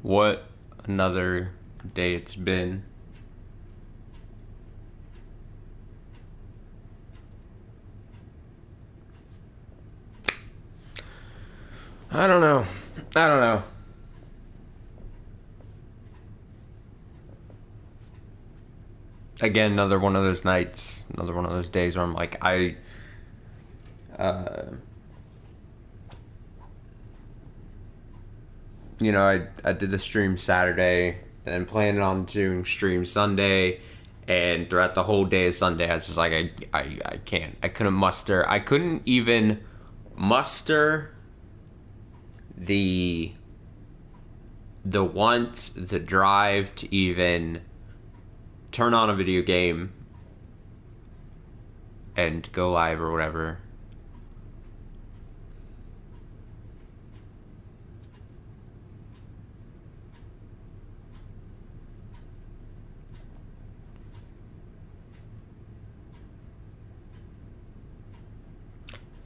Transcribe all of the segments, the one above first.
What another day it's been. I don't know. I don't know. Again, another one of those nights, another one of those days where I'm like, uh, I did the stream Saturday, then planning on doing stream Sunday, and throughout the whole day of Sunday, I was just like, I can't. I couldn't even muster the want, the drive to even turn on a video game and go live or whatever.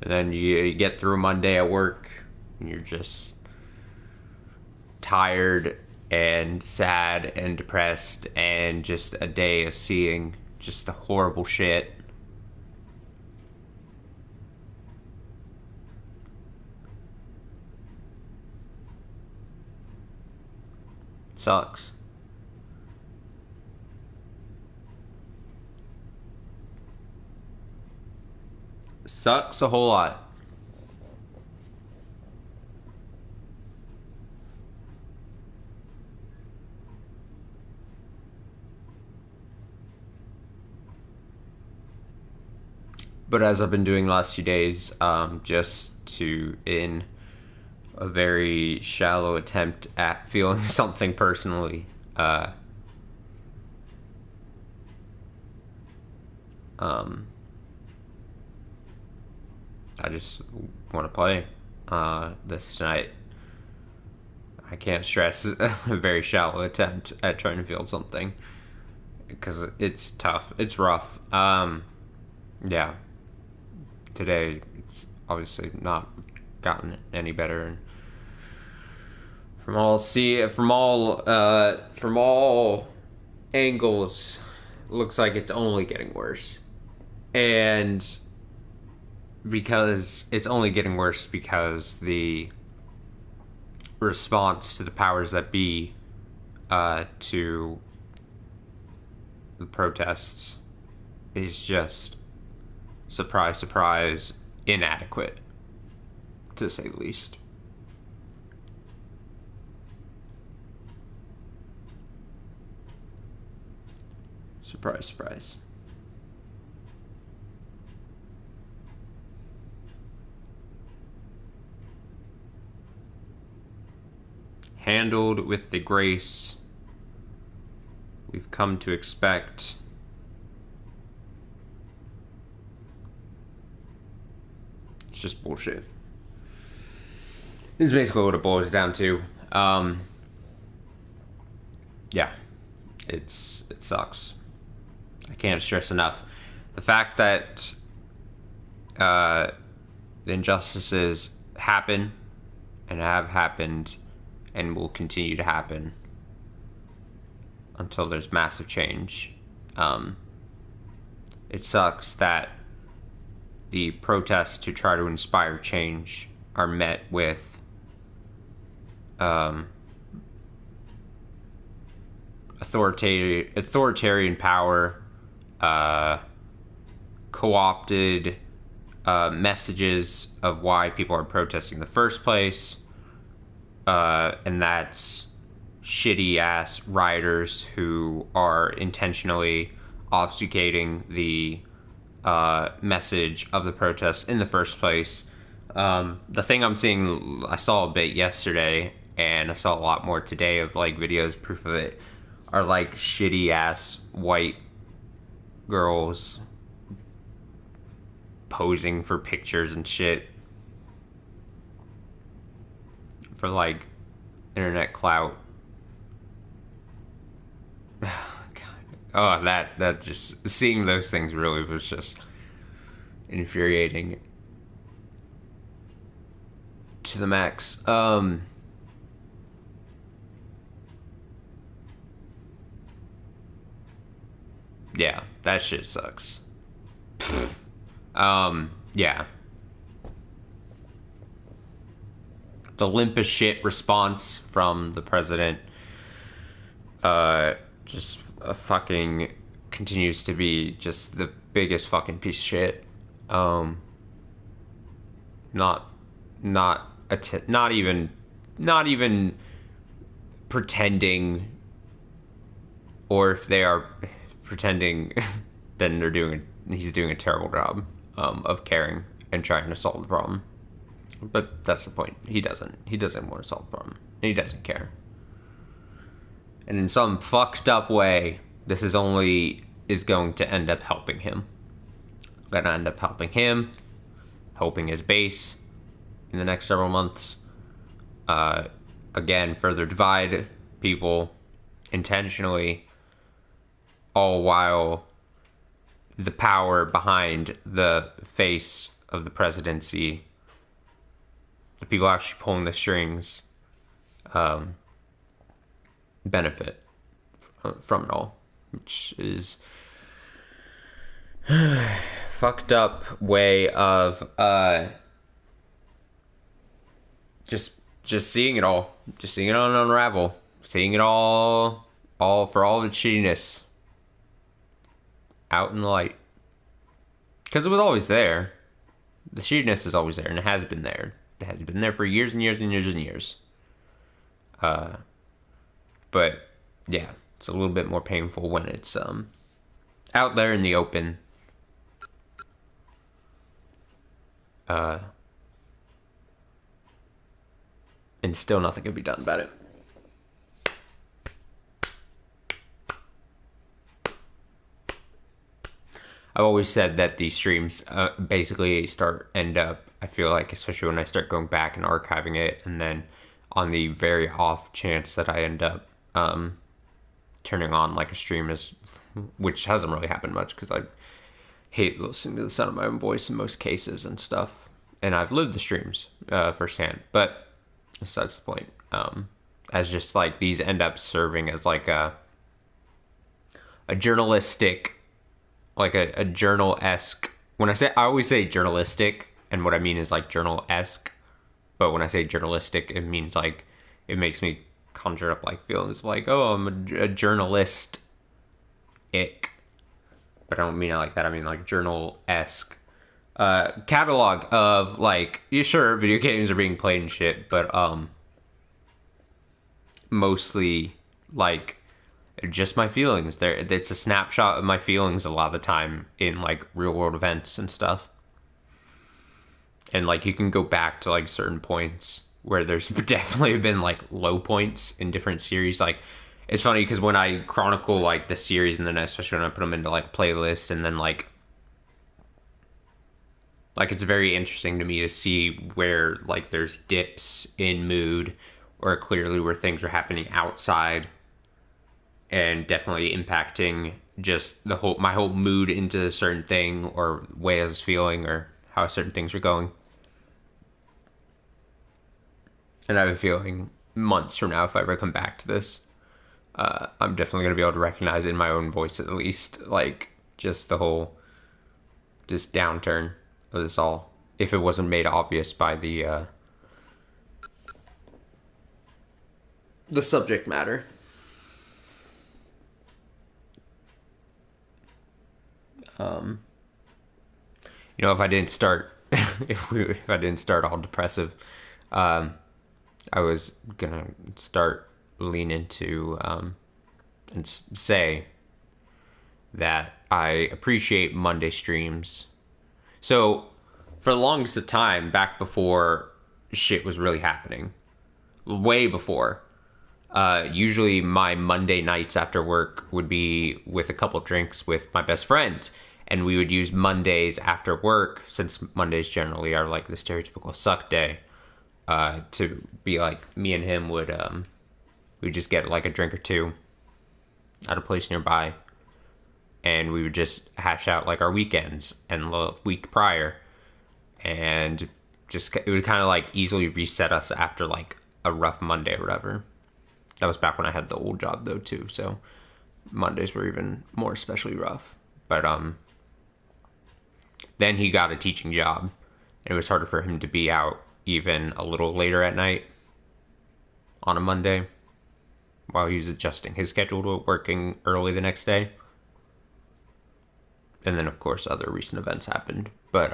And then you get through Monday at work and you're just tired and sad and depressed and just a day of seeing just the horrible shit. Sucks. Sucks a whole lot. But as I've been doing the last few days, just to in a very shallow attempt at feeling something personally, um, I just want to play this tonight. I can't stress a very shallow attempt at trying to feel something because it's tough. It's rough. Yeah. Today it's obviously not gotten any better, and from all angles, looks like it's only getting worse. And because it's only getting worse because the response to the powers that be to the protests is just, surprise, surprise, inadequate, to say the least. Surprise, surprise. Handled with the grace we've come to expect. It's just bullshit. This is basically what it boils down to. Yeah, it sucks. I can't stress enough the fact that the injustices happen and have happened and will continue to happen until there's massive change. It sucks that the protests to try to inspire change are met with authoritarian power, co-opted messages of why people are protesting in the first place, and that's shitty ass rioters who are intentionally obfuscating the message of the protests in the first place. The thing I'm seeing, I saw a bit yesterday, and I saw a lot more today of like videos, proof of it, are like shitty ass white girls posing for pictures and shit for like internet clout. God. Oh, that just seeing those things really was just infuriating to the max. Yeah, that shit sucks. Yeah. The limp as shit response from the president, just fucking continues to be just the biggest fucking piece of shit. Um, not, not even pretending, or if they are pretending, then he's doing a terrible job, of caring and trying to solve the problem. But that's the point. He doesn't want to solve the problem. He doesn't care. And in some fucked up way, this is going to end up helping him. Gonna end up helping him, helping his base in the next several months. Again, further divide people intentionally, all while the power behind the face of the presidency, the people actually pulling the strings, benefit from it all, which is fucked up way of just seeing it all, unravel, seeing it all for all its shittiness out in the light, because it was always there. The shittiness is always there, and it has been there. It has been there for years and years and years and years. But yeah, it's a little bit more painful when it's out there in the open. And still nothing can be done about it. I've always said that these streams basically end up, I feel like, especially when I start going back and archiving it, and then on the very off chance that I end up turning on like a stream, which hasn't really happened much because I hate listening to the sound of my own voice in most cases and stuff, and I've lived the streams firsthand. But besides the point, as just like these end up serving as like a journalistic, like a journal-esque. I always say journalistic, and what I mean is like journal-esque. But when I say journalistic, it means like it makes me conjure up like feelings like, oh, I'm a journalist. Ick. But I don't mean it like that. I mean like journal-esque. Catalog of like, yeah, sure, video games are being played and shit, but mostly like just my feelings. It's a snapshot of my feelings a lot of the time in like real world events and stuff. And like you can go back to like certain points where there's definitely been like low points in different series. Like it's funny because when I chronicle like the series, and then especially when I put them into like playlists, and then like it's very interesting to me to see where like there's dips in mood, or clearly where things are happening outside and definitely impacting just my whole mood into a certain thing, or way I was feeling, or how certain things were going. And I have a feeling months from now, if I ever come back to this, I'm definitely going to be able to recognize it in my own voice at least, like just the whole just downturn of this all, if it wasn't made obvious by the subject matter. If I didn't start, if I didn't start all depressive, I was gonna start lean into and say that I appreciate Monday streams. So for the longest of time, back before shit was really happening, way before, usually my Monday nights after work would be with a couple drinks with my best friend. And we would use Mondays after work, since Mondays generally are like the stereotypical suck day, to be like, me and him would we'd just get like a drink or two at a place nearby, and we would just hash out like our weekends and the week prior, and just it would kind of like easily reset us after like a rough Monday or whatever. That was back when I had the old job though too, so Mondays were even more especially rough. But then he got a teaching job. And it was harder for him to be out even a little later at night on a Monday while he was adjusting his schedule to working early the next day. And then, of course, other recent events happened. But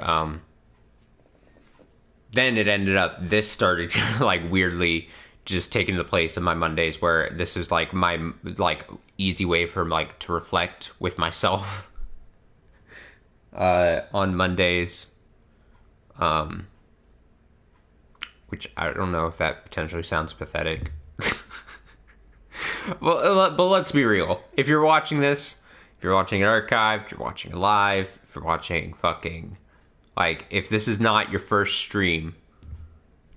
then it ended up, this started like weirdly just taking the place of my Mondays, where this is like my like easy way for like to reflect with myself on Mondays. Which I don't know if that potentially sounds pathetic. Well, but let's be real. If you're watching this, if you're watching it archived, if you're watching it live, if you're watching fucking, like, if this is not your first stream,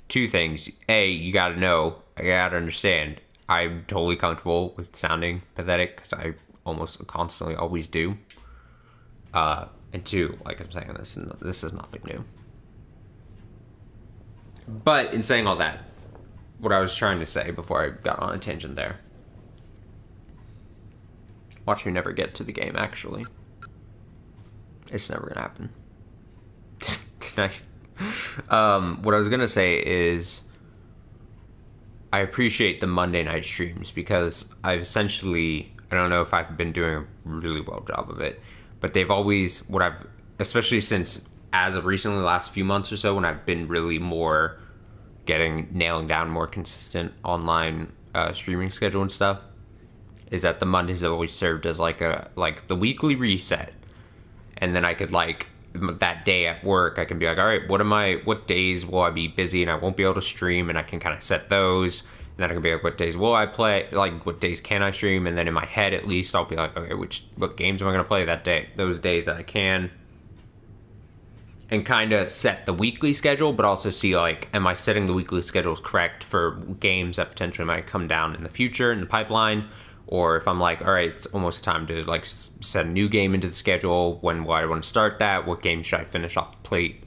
two things. A, you gotta know, I gotta understand, I'm totally comfortable with sounding pathetic, because I almost constantly always do. And two, like I'm saying, this is nothing new. But in saying all that, what I was trying to say before I got on a tangent there. Watch me never get to the game, actually. It's never gonna happen. What I was gonna say is, I appreciate the Monday night streams because I've essentially, I don't know if I've been doing a really well job of it, but they've always, especially since as of recently, the last few months or so, when I've been really more nailing down more consistent online streaming schedule and stuff, is that the Mondays have always served as like the weekly reset. And then I could, like, that day at work, I can be like, all right, what days will I be busy and I won't be able to stream, and I can kind of set those. And then I can be like, what days will I play? Like, what days can I stream? And then in my head, at least, I'll be like, okay, what games am I going to play that day? Those days that I can. And kind of set the weekly schedule, but also see, like, am I setting the weekly schedules correct for games that potentially might come down in the future in the pipeline? Or if I'm like, all right, it's almost time to, like, set a new game into the schedule. When will I want to start that? What game should I finish off the plate,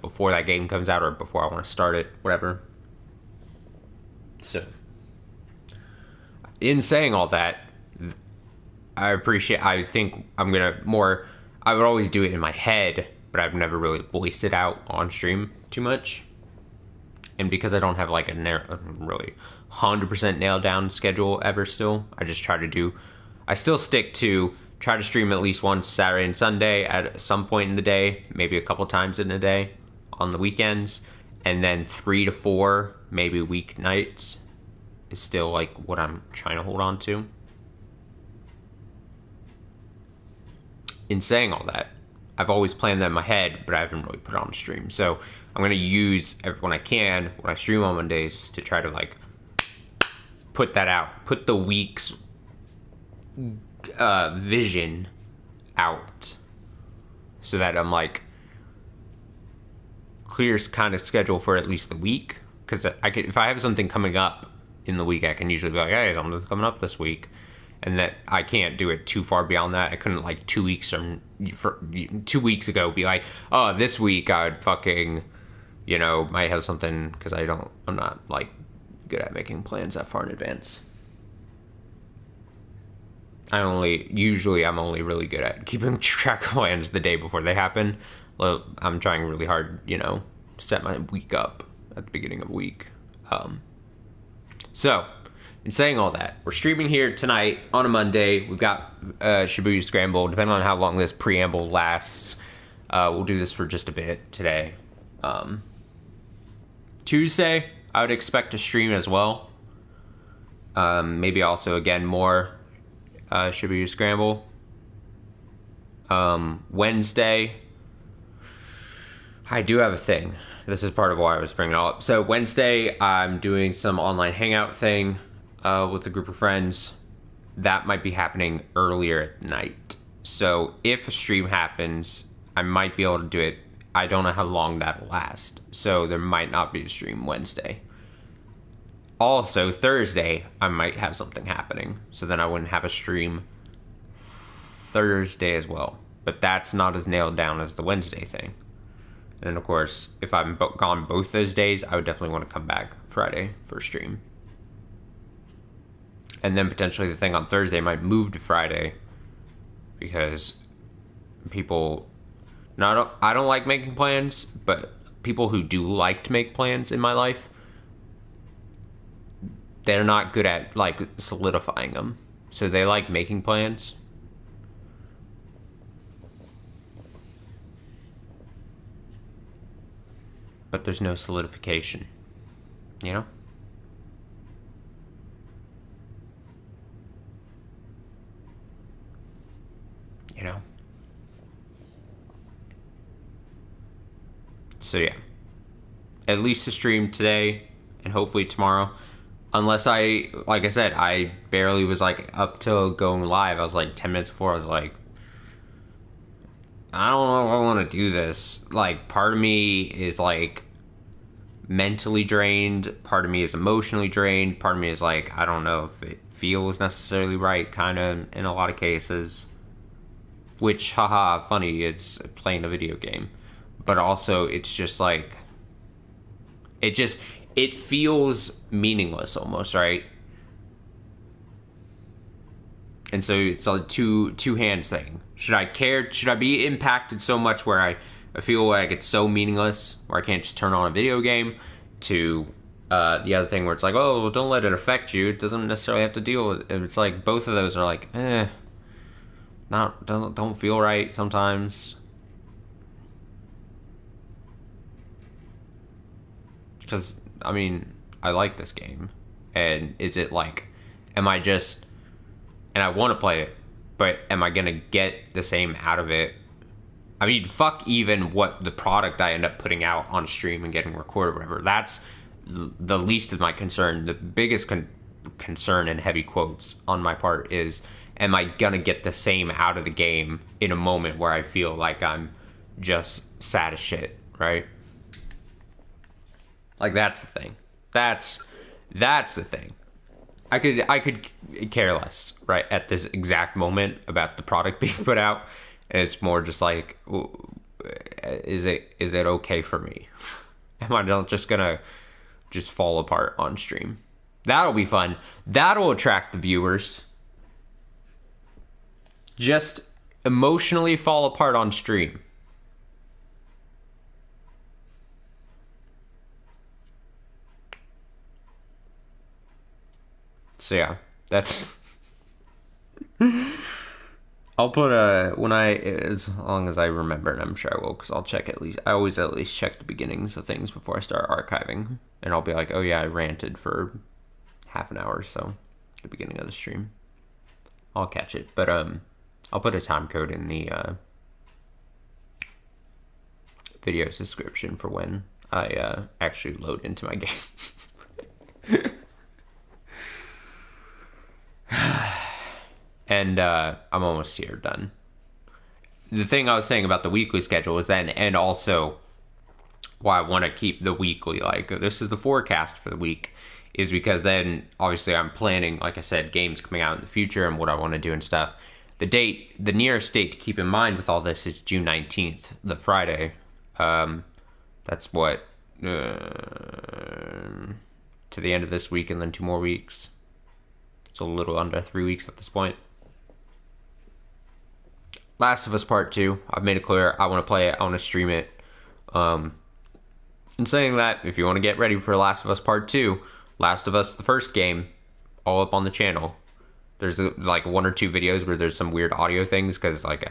before that game comes out or before I want to start it, whatever. So, in saying all that, I think I'm going to I would always do it in my head, but I've never really voiced it out on stream too much. And because I don't have like a really 100% nailed down schedule ever still, I still stick to try to stream at least once Saturday and Sunday at some point in the day, maybe a couple times in a day on the weekends, and then 3 to 4, maybe weeknights is still like what I'm trying to hold on to. In saying all that, I've always planned that in my head, but I haven't really put it on the stream. So I'm going to use when I can, when I stream on Mondays, to try to like put that out, put the week's vision out, so that I'm like clear kind of schedule for at least the week. Because if I have something coming up in the week, I can usually be like, hey, something's coming up this week. And that I can't do it too far beyond that. I couldn't, like, 2 weeks ago be like, oh, this week I'd fucking, might have something, because I'm not, like, good at making plans that far in advance. I'm only really good at keeping track of plans the day before they happen. Well, I'm trying really hard, to set my week up at the beginning of the week. So, in saying all that, we're streaming here tonight on a Monday. We've got Shibuya Scramble. Depending on how long this preamble lasts, we'll do this for just a bit today. Tuesday, I would expect to stream as well. Maybe also, again, more Shibuya Scramble. Wednesday, I do have a thing. This is part of why I was bringing it all up. So Wednesday, I'm doing some online hangout thing with a group of friends. That might be happening earlier at night. So if a stream happens, I might be able to do it. I don't know how long that'll last. So there might not be a stream Wednesday. Also, Thursday, I might have something happening. So then I wouldn't have a stream Thursday as well. But that's not as nailed down as the Wednesday thing. And of course, if I'm gone both those days, I would definitely want to come back Friday for a stream. And then potentially the thing on Thursday might move to Friday because people, not I don't like making plans, but people who do like to make plans in my life, they're not good at like solidifying them. So they like making plans. But there's no solidification, you know? You know? So yeah. At least a stream today and hopefully tomorrow. Unless like I said, I barely was like up till going live. I was like 10 minutes before. I was like, I don't know if I want to do this. Like, part of me is like mentally drained. Part of me is emotionally drained. Part of me is like, I don't know if it feels necessarily right, kind of, in a lot of cases. Which, haha, funny, it's playing a video game. But also, it's just like, it feels meaningless almost, right? And so it's a two hands thing. Should I care? Should I be impacted so much where I feel like it's so meaningless, where I can't just turn on a video game? To the other thing where it's like, oh, don't let it affect you. It doesn't necessarily have to deal with it. It's like both of those are like, don't feel right sometimes. Because, I mean, I like this game. And is it like, am I just, and I want to play it, but am I going to get the same out of it? I mean, fuck even what the product I end up putting out on stream and getting recorded or whatever. That's the least of my concern. The biggest concern, in heavy quotes on my part, is am I going to get the same out of the game in a moment where I feel like I'm just sad as shit, right? Like, that's the thing. That's the thing. I could care less, right, at this exact moment about the product being put out, and it's more just like, is it okay for me? Am I just gonna just fall apart on stream? That'll be fun. That'll attract the viewers. Just emotionally fall apart on stream. So yeah, that's. I'll put as long as I remember, and I'm sure I will, because I'll check at least. I always at least check the beginnings of things before I start archiving, and I'll be like, oh yeah, I ranted for half an hour or so at the beginning of the stream. I'll catch it, but I'll put a time code in the video's description for when I actually load into my game. And I'm almost here, done. The thing I was saying about the weekly schedule is then, and also why I want to keep the weekly, like, this is the forecast for the week, is because then, obviously, I'm planning, like I said, games coming out in the future and what I want to do and stuff. The nearest date to keep in mind with all this is June 19th, the Friday. That's what, to the end of this week and then 2 more weeks. It's a little under 3 weeks at this point. Last of Us Part 2. I've made it clear I want to play it. I want to stream it. In saying that, if you want to get ready for Last of Us Part 2, Last of Us, the first game, all up on the channel. There's like 1 or 2 videos where there's some weird audio things because like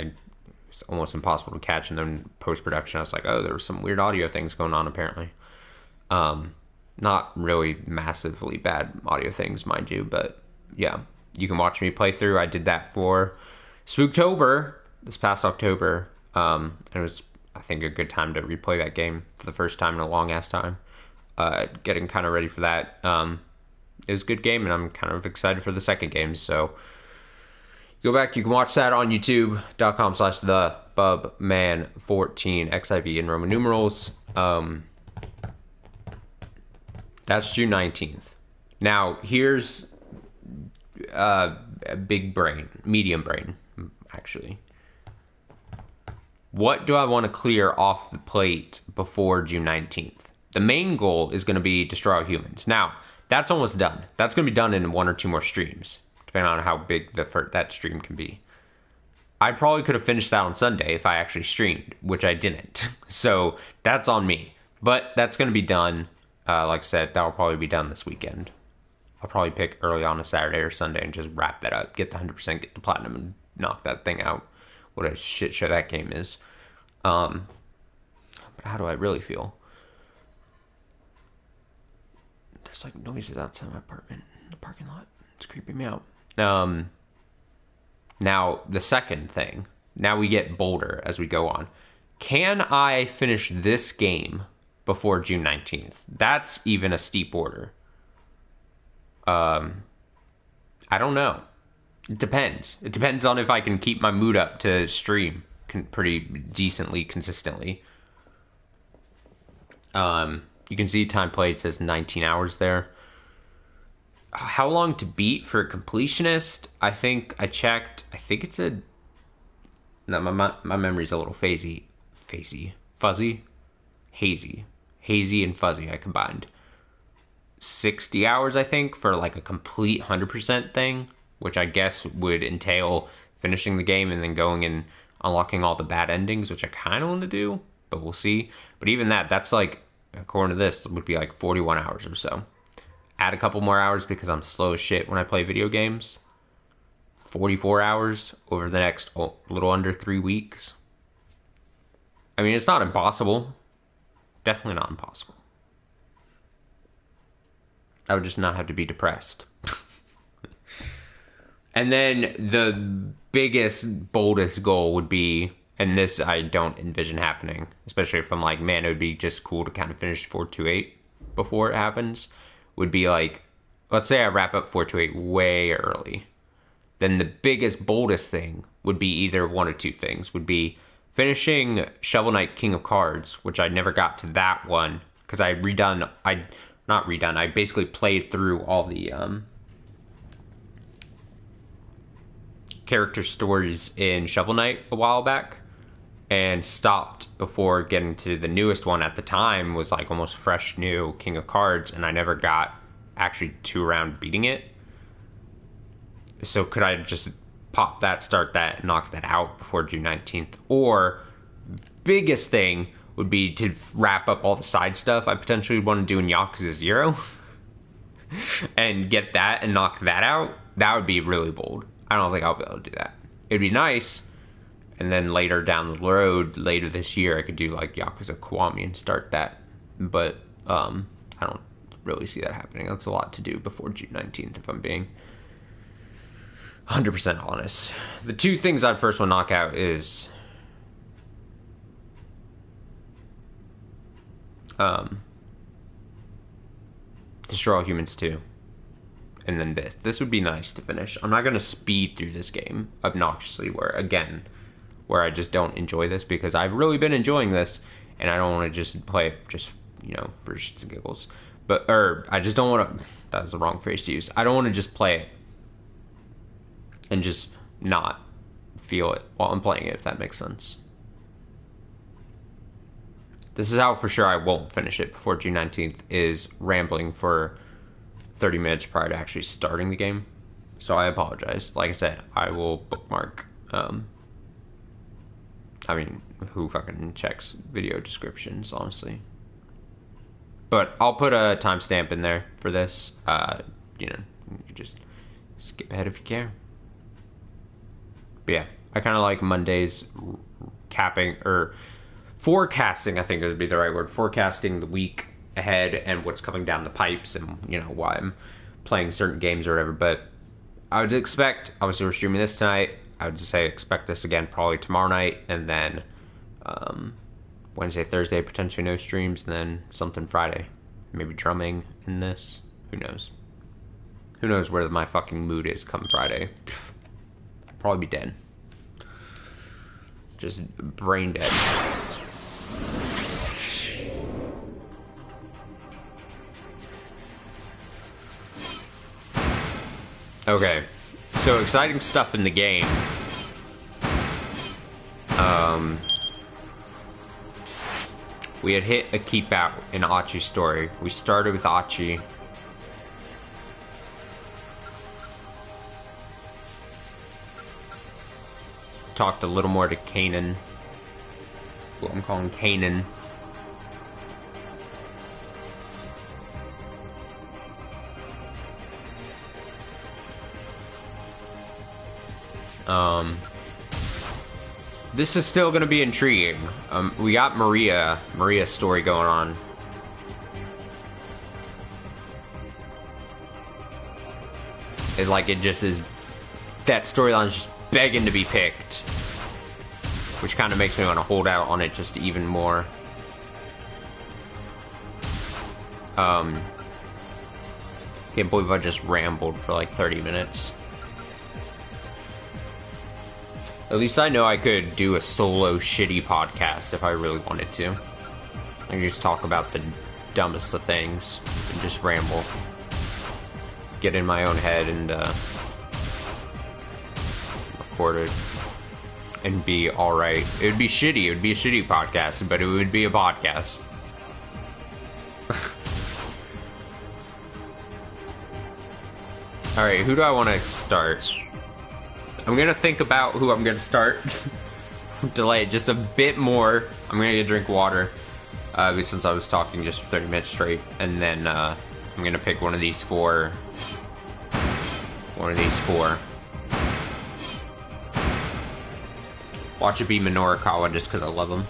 it's almost impossible to catch. And then post-production, I was like, oh, there were some weird audio things going on apparently. Not really massively bad audio things, mind you, but yeah, you can watch me play through. I did that for Spooktober this past October. It was, I think, a good time to replay that game for the first time in a long ass time. Getting kind of ready for that. It was a good game, and I'm kind of excited for the second game. So go back, you can watch that on youtube.com/the bubman14XIV in Roman numerals. That's June 19th. Now, here's a medium brain, actually. What do I want to clear off the plate before June 19th? The main goal is going to be destroy humans. Now, that's almost done. That's going to be done in 1 or 2 more streams, depending on how big that stream can be. I probably could have finished that on Sunday if I actually streamed, which I didn't. So that's on me. But that's going to be done. Like I said, that'll probably be done this weekend. I'll probably pick early on a Saturday or Sunday and just wrap that up. Get the 100%, get the platinum, and knock that thing out. What a shit show that game is. But how do I really feel? There's like noises outside my apartment in the parking lot. It's creeping me out. Now, the second thing. Now we get bolder as we go on. Can I finish this game before June 19th? That's even a steep order. I don't know. It depends. It depends on if I can keep my mood up to stream pretty decently, consistently. You can see time played says 19 hours there. How long to beat for a completionist? I think I checked. I think it's a... No, my memory's a little fuzzy. Hazy and fuzzy I combined. 60 hours, I think, for like a complete 100% thing, which I guess would entail finishing the game and then going and unlocking all the bad endings, which I kind of want to do, but we'll see. But even that's like, according to this, would be like 41 hours or so. Add a couple more hours because I'm slow as shit when I play video games. 44 hours over the next little under 3 weeks. I mean, it's not impossible. Definitely not impossible. I would just not have to be depressed. And then the biggest, boldest goal would be, and this I don't envision happening, especially if I'm like, man, it would be just cool to kind of finish 428 before it happens, would be like, let's say I wrap up 428 way early. Then the biggest, boldest thing would be either one or two things. Would be finishing Shovel Knight King of Cards, which I never got to that one, because I basically played through all the character stories in Shovel Knight a while back and stopped before getting to the newest one. At the time was like almost fresh new King of Cards, and I never got actually to around beating it. So could I just pop that, start that, and knock that out before June 19th? Or biggest thing would be to wrap up all the side stuff I potentially want to do in Yakuza 0 and get that and knock that out. That would be really bold. I don't think I'll be able to do that. It'd be nice. And then later down the road, later this year, I could do like Yakuza Kiwami and start that. But I don't really see that happening. That's a lot to do before June 19th, if I'm being 100% honest. The two things I'd first want to knock out is Destroy All Humans 2. And then this would be nice to finish. I'm not going to speed through this game obnoxiously where I just don't enjoy this, because I've really been enjoying this and I don't want to just play it just, for shits and giggles. I just don't want to, that was the wrong phrase to use. I don't want to just play it and just not feel it while I'm playing it, if that makes sense. This is how for sure I won't finish it before June 19th, is rambling for 30 minutes prior to actually starting the game. So I apologize. Like I said, I will bookmark. I mean, who fucking checks video descriptions, honestly? But I'll put a timestamp in there for this. You just skip ahead if you care. But yeah, I kind of like Mondays forecasting, I think it would be the right word, forecasting the week ahead and what's coming down the pipes and, why I'm playing certain games or whatever. But I would expect, obviously we're streaming this tonight, I would just say expect this again probably tomorrow night, and then Wednesday, Thursday, potentially no streams, and then something Friday. Maybe drumming in this. Who knows? Who knows where my fucking mood is come Friday. I'd probably be dead. Just brain dead. Okay, so exciting stuff in the game. We had hit a keep out in Achi's story. We started with Achi. talked a little more to Kanan. What I'm calling Kanan. This is still gonna be intriguing. We got Maria's story going on. It just is, that storyline's just begging to be picked. Which kind of makes me want to hold out on it just even more. Can't believe I just rambled for like 30 minutes. At least I know I could do a solo shitty podcast if I really wanted to. I could just talk about the dumbest of things and just ramble. Get in my own head and record it. And be alright. It would be shitty. It would be a shitty podcast, but it would be a podcast. Alright, who do I want to start? I'm gonna think about who I'm gonna start. Delay it just a bit more. I'm gonna get a drink of water. Since I was talking just for 30 minutes straight. And then I'm gonna pick one of these four. Watch it be Minorikawa just because I love him.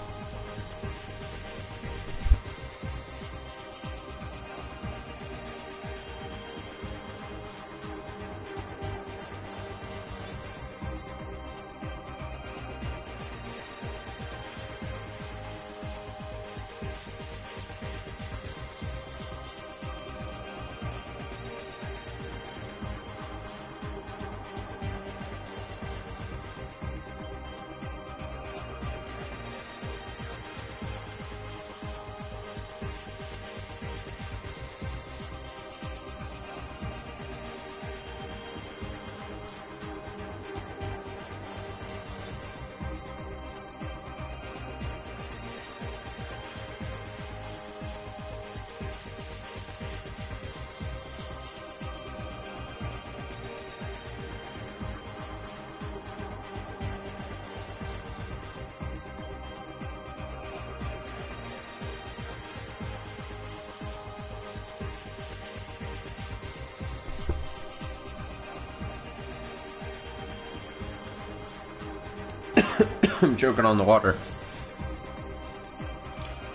I'm choking on the water.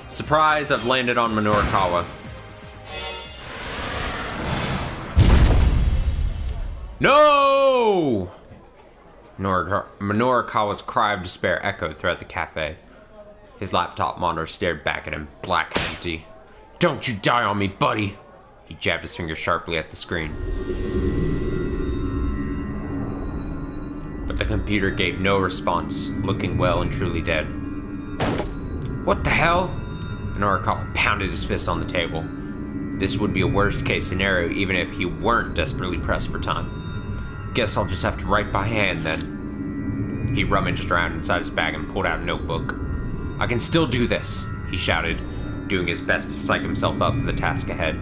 Surprise, I've landed on Minorikawa. No! Minorikawa's cry of despair echoed throughout the cafe. His laptop monitor stared back at him, black and empty. Don't you die on me, buddy! He jabbed his finger sharply at the screen. But the computer gave no response, looking well and truly dead. What the hell? Minorikawa pounded his fist on the table. This would be a worst-case scenario even if he weren't desperately pressed for time. Guess I'll just have to write by hand then. He rummaged around inside his bag and pulled out a notebook. I can still do this, he shouted, doing his best to psych himself up for the task ahead.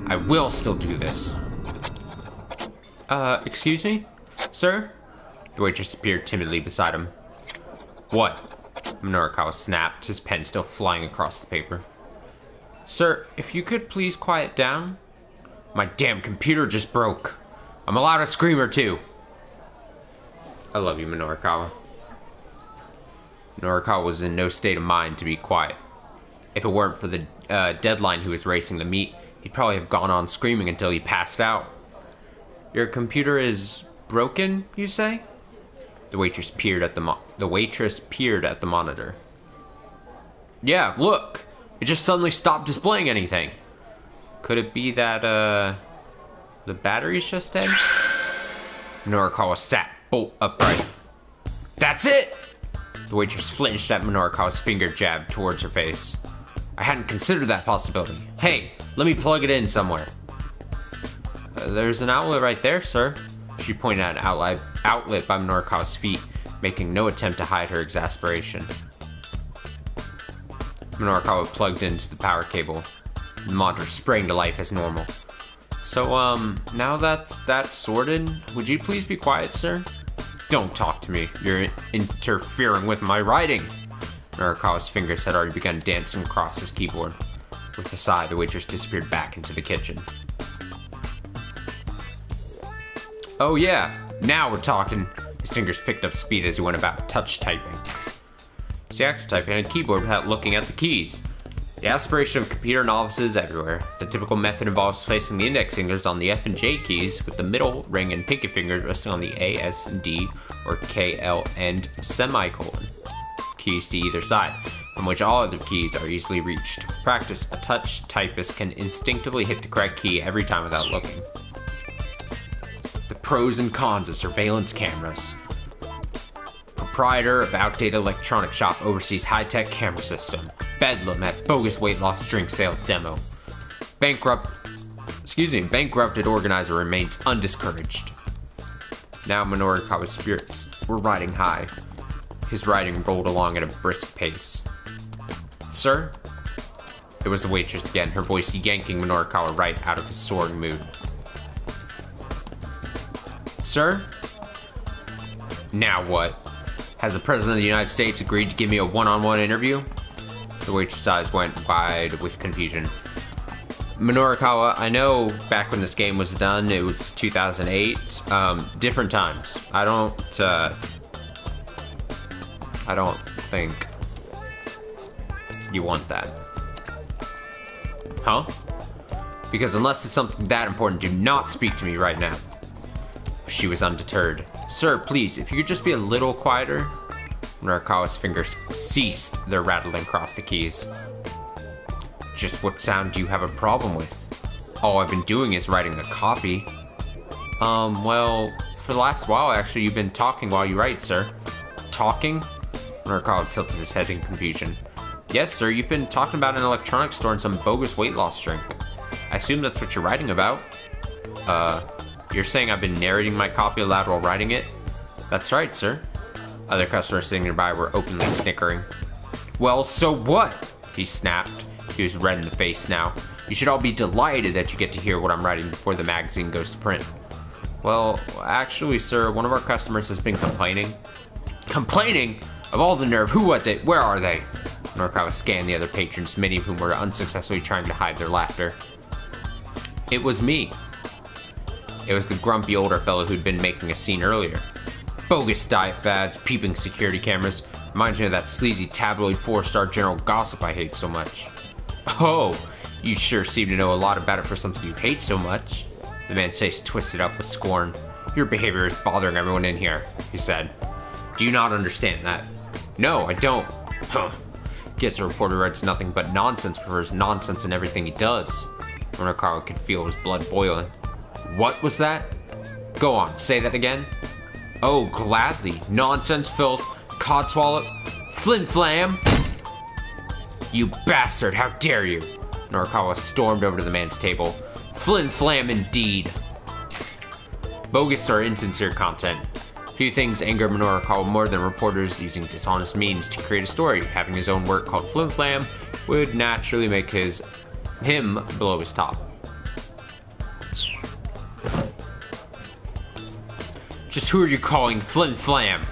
I will still do this. Excuse me? Sir? The waitress appeared timidly beside him. What? Minorikawa snapped, his pen still flying across the paper. Sir, if you could please quiet down? My damn computer just broke. I'm allowed a scream or two. I love you, Minorikawa. Minorikawa was in no state of mind to be quiet. If it weren't for the deadline he was racing to meet, he'd probably have gone on screaming until he passed out. Your computer is broken, you say? The waitress peered at the monitor. Yeah, look! It just suddenly stopped displaying anything. Could it be that, the battery's just dead? Minorikawa sat bolt upright. That's it! The waitress flinched at Minorikawa's finger jabbed towards her face. I hadn't considered that possibility. Hey, let me plug it in somewhere. There's an outlet right there, sir. She pointed at an outlet by Minorikawa's feet, making no attempt to hide her exasperation. Minorikawa plugged into the power cable. The monitor sprang to life as normal. So, now that's sorted, would you please be quiet, sir? Don't talk to me. You're interfering with my writing. Norikawa's fingers had already begun dancing across his keyboard. With a sigh, the waitress disappeared back into the kitchen. Oh yeah, now we're talking. His fingers picked up speed as he went about touch typing. He acted typing on a keyboard without looking at the keys. The aspiration of computer novices everywhere. The typical method involves placing the index fingers on the F and J keys, with the middle, ring, and pinky fingers resting on the A, S, D, or K, L, and semicolon keys to either side, from which all other keys are easily reached. Practice, a touch typist can instinctively hit the correct key every time without looking. The pros and cons of surveillance cameras. Proprietor of outdated electronic shop oversees high-tech camera system. Bedlam at bogus weight loss drink sales demo. Bankrupted organizer remains undiscouraged. Now Norikawa's spirits were riding high. His writing rolled along at a brisk pace. Sir? It was the waitress again, her voice yanking Norikawa right out of his soaring mood. Sir? Now what? Has the President of the United States agreed to give me a one-on-one interview? The waitress' eyes went wide with confusion. Norikawa, I know back when this game was done, it was 2008. Different times. I don't think you want that. Huh? Because unless it's something that important, do not speak to me right now. She was undeterred. Sir, please, if you could just be a little quieter. Norikawa's fingers ceased their rattling across the keys. Just what sound do you have a problem with? All I've been doing is writing a copy. Well, for the last while, actually, you've been talking while you write, sir. Talking? Norikawa tilted his head in confusion. Yes, sir, you've been talking about an electronics store and some bogus weight loss drink. I assume that's what you're writing about. You're saying I've been narrating my copy aloud while writing it? That's right, sir. Other customers sitting nearby were openly snickering. Well, so what? He snapped. He was red in the face now. You should all be delighted that you get to hear what I'm writing before the magazine goes to print. Well, actually, sir, one of our customers has been complaining. Complaining? Of all the nerve, who was it? Where are they? Norikawa scanned the other patrons, many of whom were unsuccessfully trying to hide their laughter. It was me. It was the grumpy older fellow who'd been making a scene earlier. Bogus diet fads, peeping security cameras. Reminds me of that sleazy tabloid 4-star general gossip I hate so much. Oh, you sure seem to know a lot about it for something you hate so much. The man's face twisted up with scorn. Your behavior is bothering everyone in here, he said. Do you not understand that? No, I don't. Huh. Guess a reporter writes nothing but nonsense, prefers nonsense in everything he does. Norikawa could feel his blood boiling. What was that? Go on, say that again. Oh, gladly. Nonsense, filth, codswallop, flim-flam. You bastard, how dare you? Norikawa stormed over to the man's table. Flim-flam indeed. Bogus or insincere content. Few things anger Norikawa more than reporters using dishonest means to create a story. Having his own work called flim-flam would naturally make him below his top. Just who are you calling flim-flam?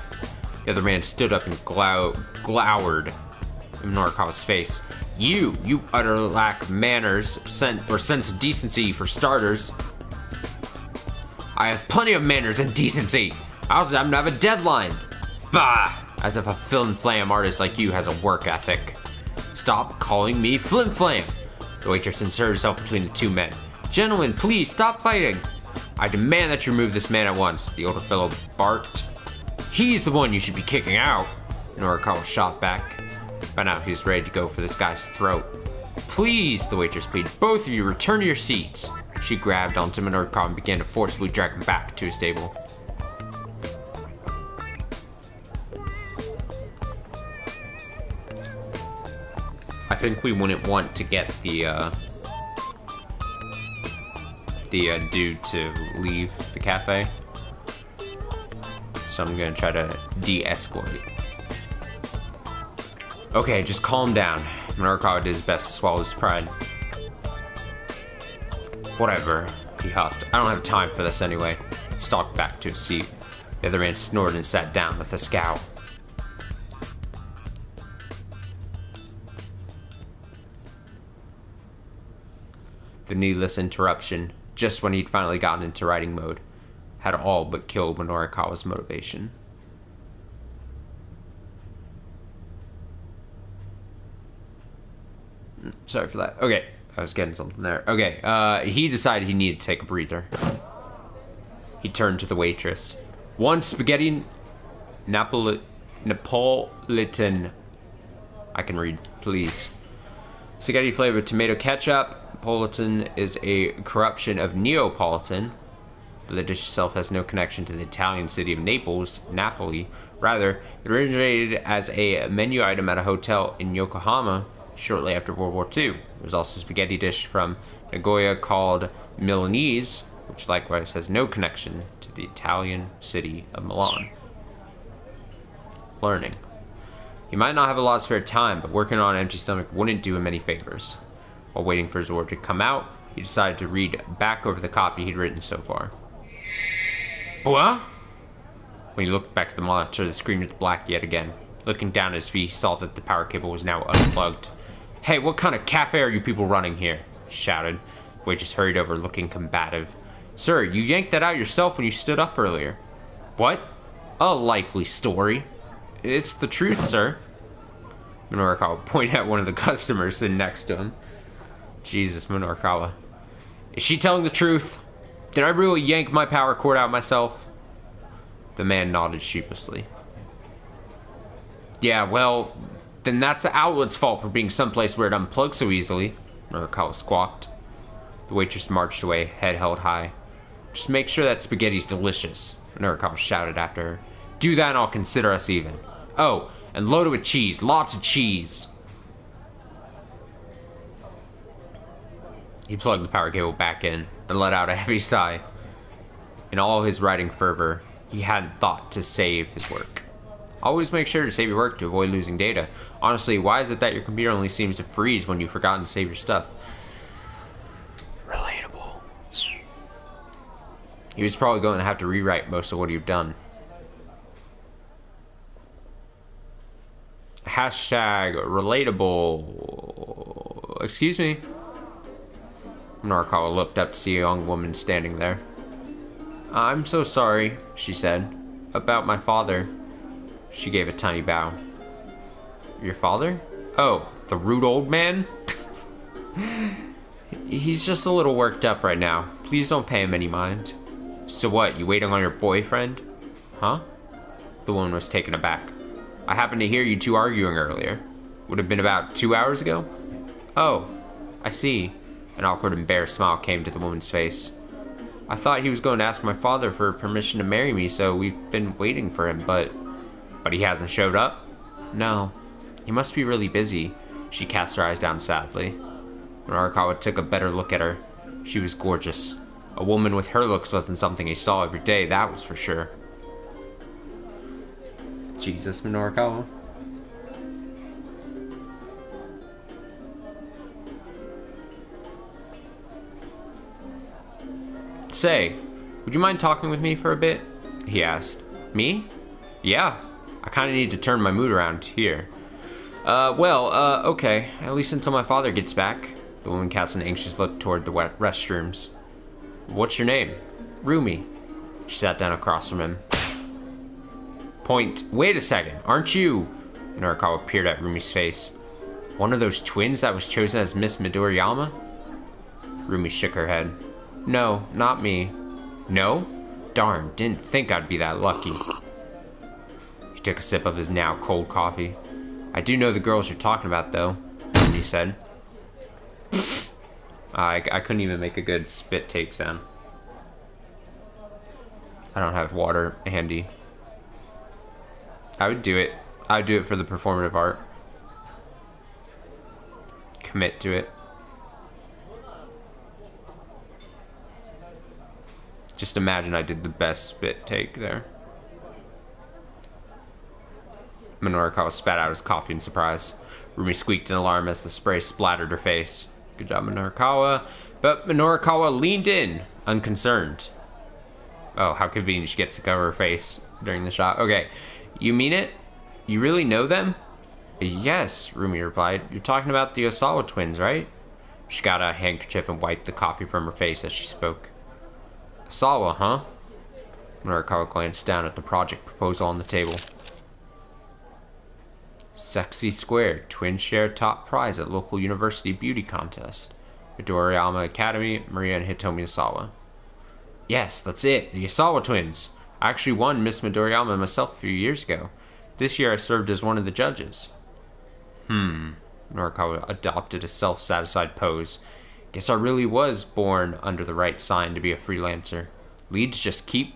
The other man stood up and glowered in Norikawa's face. You utter lack of manners, sense of decency for starters. I have plenty of manners and decency. I also happen to have a deadline. Bah! As if a flim-flam artist like you has a work ethic. Stop calling me flim-flam. The waitress inserted herself between the two men. Gentlemen, please stop fighting. I demand that you remove this man at once, the older fellow barked. He's the one you should be kicking out, Norikawa shot back. By now, he was ready to go for this guy's throat. Please, the waitress pleaded, both of you return to your seats. She grabbed onto Norikawa and began to forcibly drag him back to his table. I think we wouldn't want to get the dude to leave the cafe. So I'm gonna try to de-escalate. Okay, just calm down. Norikawa did his best to swallow his pride. Whatever, he huffed. I don't have time for this anyway. He stalked back to his seat. The other man snorted and sat down with a scowl. The needless interruption, just when he'd finally gotten into writing mode, had all but killed Minorikawa's motivation. Sorry for that. Okay, I was getting something there. Okay, he decided he needed to take a breather. He turned to the waitress. One spaghetti Napolitan. I can read, please. Spaghetti flavored tomato ketchup. Napolitan is a corruption of Neapolitan. The dish itself has no connection to the Italian city of Naples, Napoli. Rather, it originated as a menu item at a hotel in Yokohama shortly after World War II. There was also a spaghetti dish from Nagoya called Milanese, which likewise has no connection to the Italian city of Milan. Learning. He might not have a lot of spare time, but working on an empty stomach wouldn't do him any favors. While waiting for his order to come out, he decided to read back over the copy he'd written so far. What? When he looked back at the monitor, the screen was black yet again. Looking down at his feet, he saw that the power cable was now unplugged. Hey, what kind of cafe are you people running here? He shouted. The waitress hurried over, looking combative. Sir, you yanked that out yourself when you stood up earlier. What? A likely story. It's the truth, sir. Minorikawa pointed at one of the customers sitting next to him. Jesus, Minorikawa. Is she telling the truth? Did I really yank my power cord out myself? The man nodded sheepishly. Yeah, well, then that's the outlet's fault for being someplace where it unplugs so easily, Minorikawa squawked. The waitress marched away, head held high. Just make sure that spaghetti's delicious, Minorikawa shouted after her. Do that and I'll consider us even. Oh, and load it with cheese, lots of cheese. He plugged the power cable back in, then let out a heavy sigh. In all his writing fervor, he hadn't thought to save his work. Always make sure to save your work to avoid losing data. Honestly, why is it that your computer only seems to freeze when you've forgotten to save your stuff? Relatable. He was probably going to have to rewrite most of what he'd done. Hashtag relatable. Excuse me. Minorikawa looked up to see a young woman standing there. I'm so sorry, she said. About my father. She gave a tiny bow. Your father? Oh, the rude old man? He's just a little worked up right now. Please don't pay him any mind. So what, you waiting on your boyfriend? Huh? The woman was taken aback. I happened to hear you two arguing earlier. Would have been about 2 hours ago? Oh, I see. An awkward, embarrassed smile came to the woman's face. I thought he was going to ask my father for permission to marry me, so we've been waiting for him, but he hasn't showed up? No. He must be really busy. She cast her eyes down sadly. Minorikawa took a better look at her. She was gorgeous. A woman with her looks wasn't something he saw every day, that was for sure. Jesus, Minorikawa. Say, would you mind talking with me for a bit? He asked. Me? Yeah. I kind of need to turn my mood around here. Okay. At least until my father gets back. The woman cast an anxious look toward the restrooms. What's your name? Rumi. She sat down across from him. Wait a second. Aren't you... Minorikawa peered at Rumi's face. One of those twins that was chosen as Miss Midoriyama? Rumi shook her head. No, not me. No? Darn, didn't think I'd be that lucky. He took a sip of his now cold coffee. I do know the girls you're talking about, though, he said. I couldn't even make a good spit take sound. I don't have water handy. I would do it. I would do it for the performative art. Commit to it. Just imagine I did the best spit take there. Minorikawa spat out his coffee in surprise. Rumi squeaked in alarm as the spray splattered her face. Good job, Minorikawa. But Minorikawa leaned in, unconcerned. Oh, how convenient she gets to cover her face during the shot. Okay, you mean it? You really know them? Yes, Rumi replied. You're talking about the Osawa twins, right? She got a handkerchief and wiped the coffee from her face as she spoke. Osawa, huh? Norikawa glanced down at the project proposal on the table. Sexy squared. Twins share top prize at local university beauty contest. Midoriyama Academy, Maria and Hitomi Osawa. Yes, that's it. The Osawa twins. I actually won Miss Midoriyama myself a few years ago. This year I served as one of the judges. Norikawa adopted a self-satisfied pose. Guess I really was born under the right sign to be a freelancer. Leads just keep...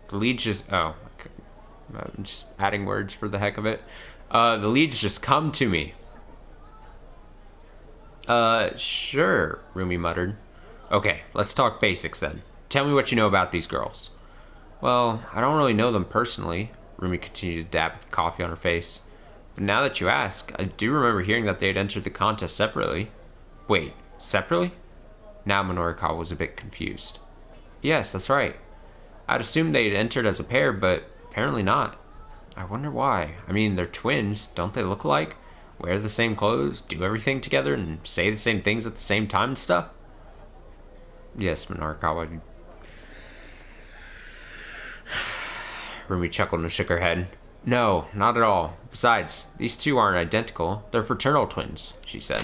The leads just... Oh. I'm just adding words for the heck of it. The leads just come to me. Sure, Rumi muttered. Okay, let's talk basics then. Tell me what you know about these girls. Well, I don't really know them personally. Rumi continued to dab the coffee on her face. But now that you ask, I do remember hearing that they had entered the contest separately. Wait, separately? Now Norikawa was a bit confused. Yes, that's right. I'd assumed they had entered as a pair, but apparently not. I wonder why. I mean, they're twins. Don't they look alike? Wear the same clothes, do everything together, and say the same things at the same time and stuff? Yes, Norikawa. Rumi chuckled and shook her head. No, not at all. Besides, these two aren't identical. They're fraternal twins, she said.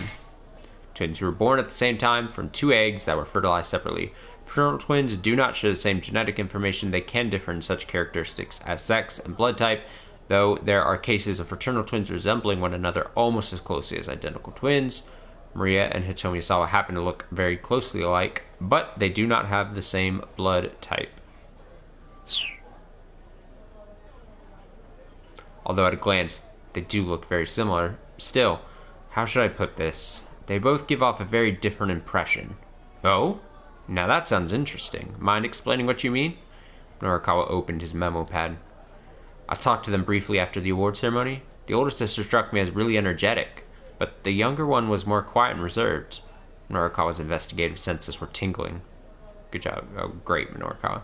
Twins who were born at the same time from two eggs that were fertilized separately. Fraternal twins do not share the same genetic information. They can differ in such characteristics as sex and blood type, though there are cases of fraternal twins resembling one another almost as closely as identical twins. Maria and Hitomi Osawa happen to look very closely alike, but they do not have the same blood type. Although at a glance, they do look very similar. Still, how should I put this? They both give off a very different impression. Oh? Now that sounds interesting. Mind explaining what you mean? Norikawa opened his memo pad. I talked to them briefly after the award ceremony. The older sister struck me as really energetic, but the younger one was more quiet and reserved. Norikawa's investigative senses were tingling. Good job. Oh, great, Norikawa.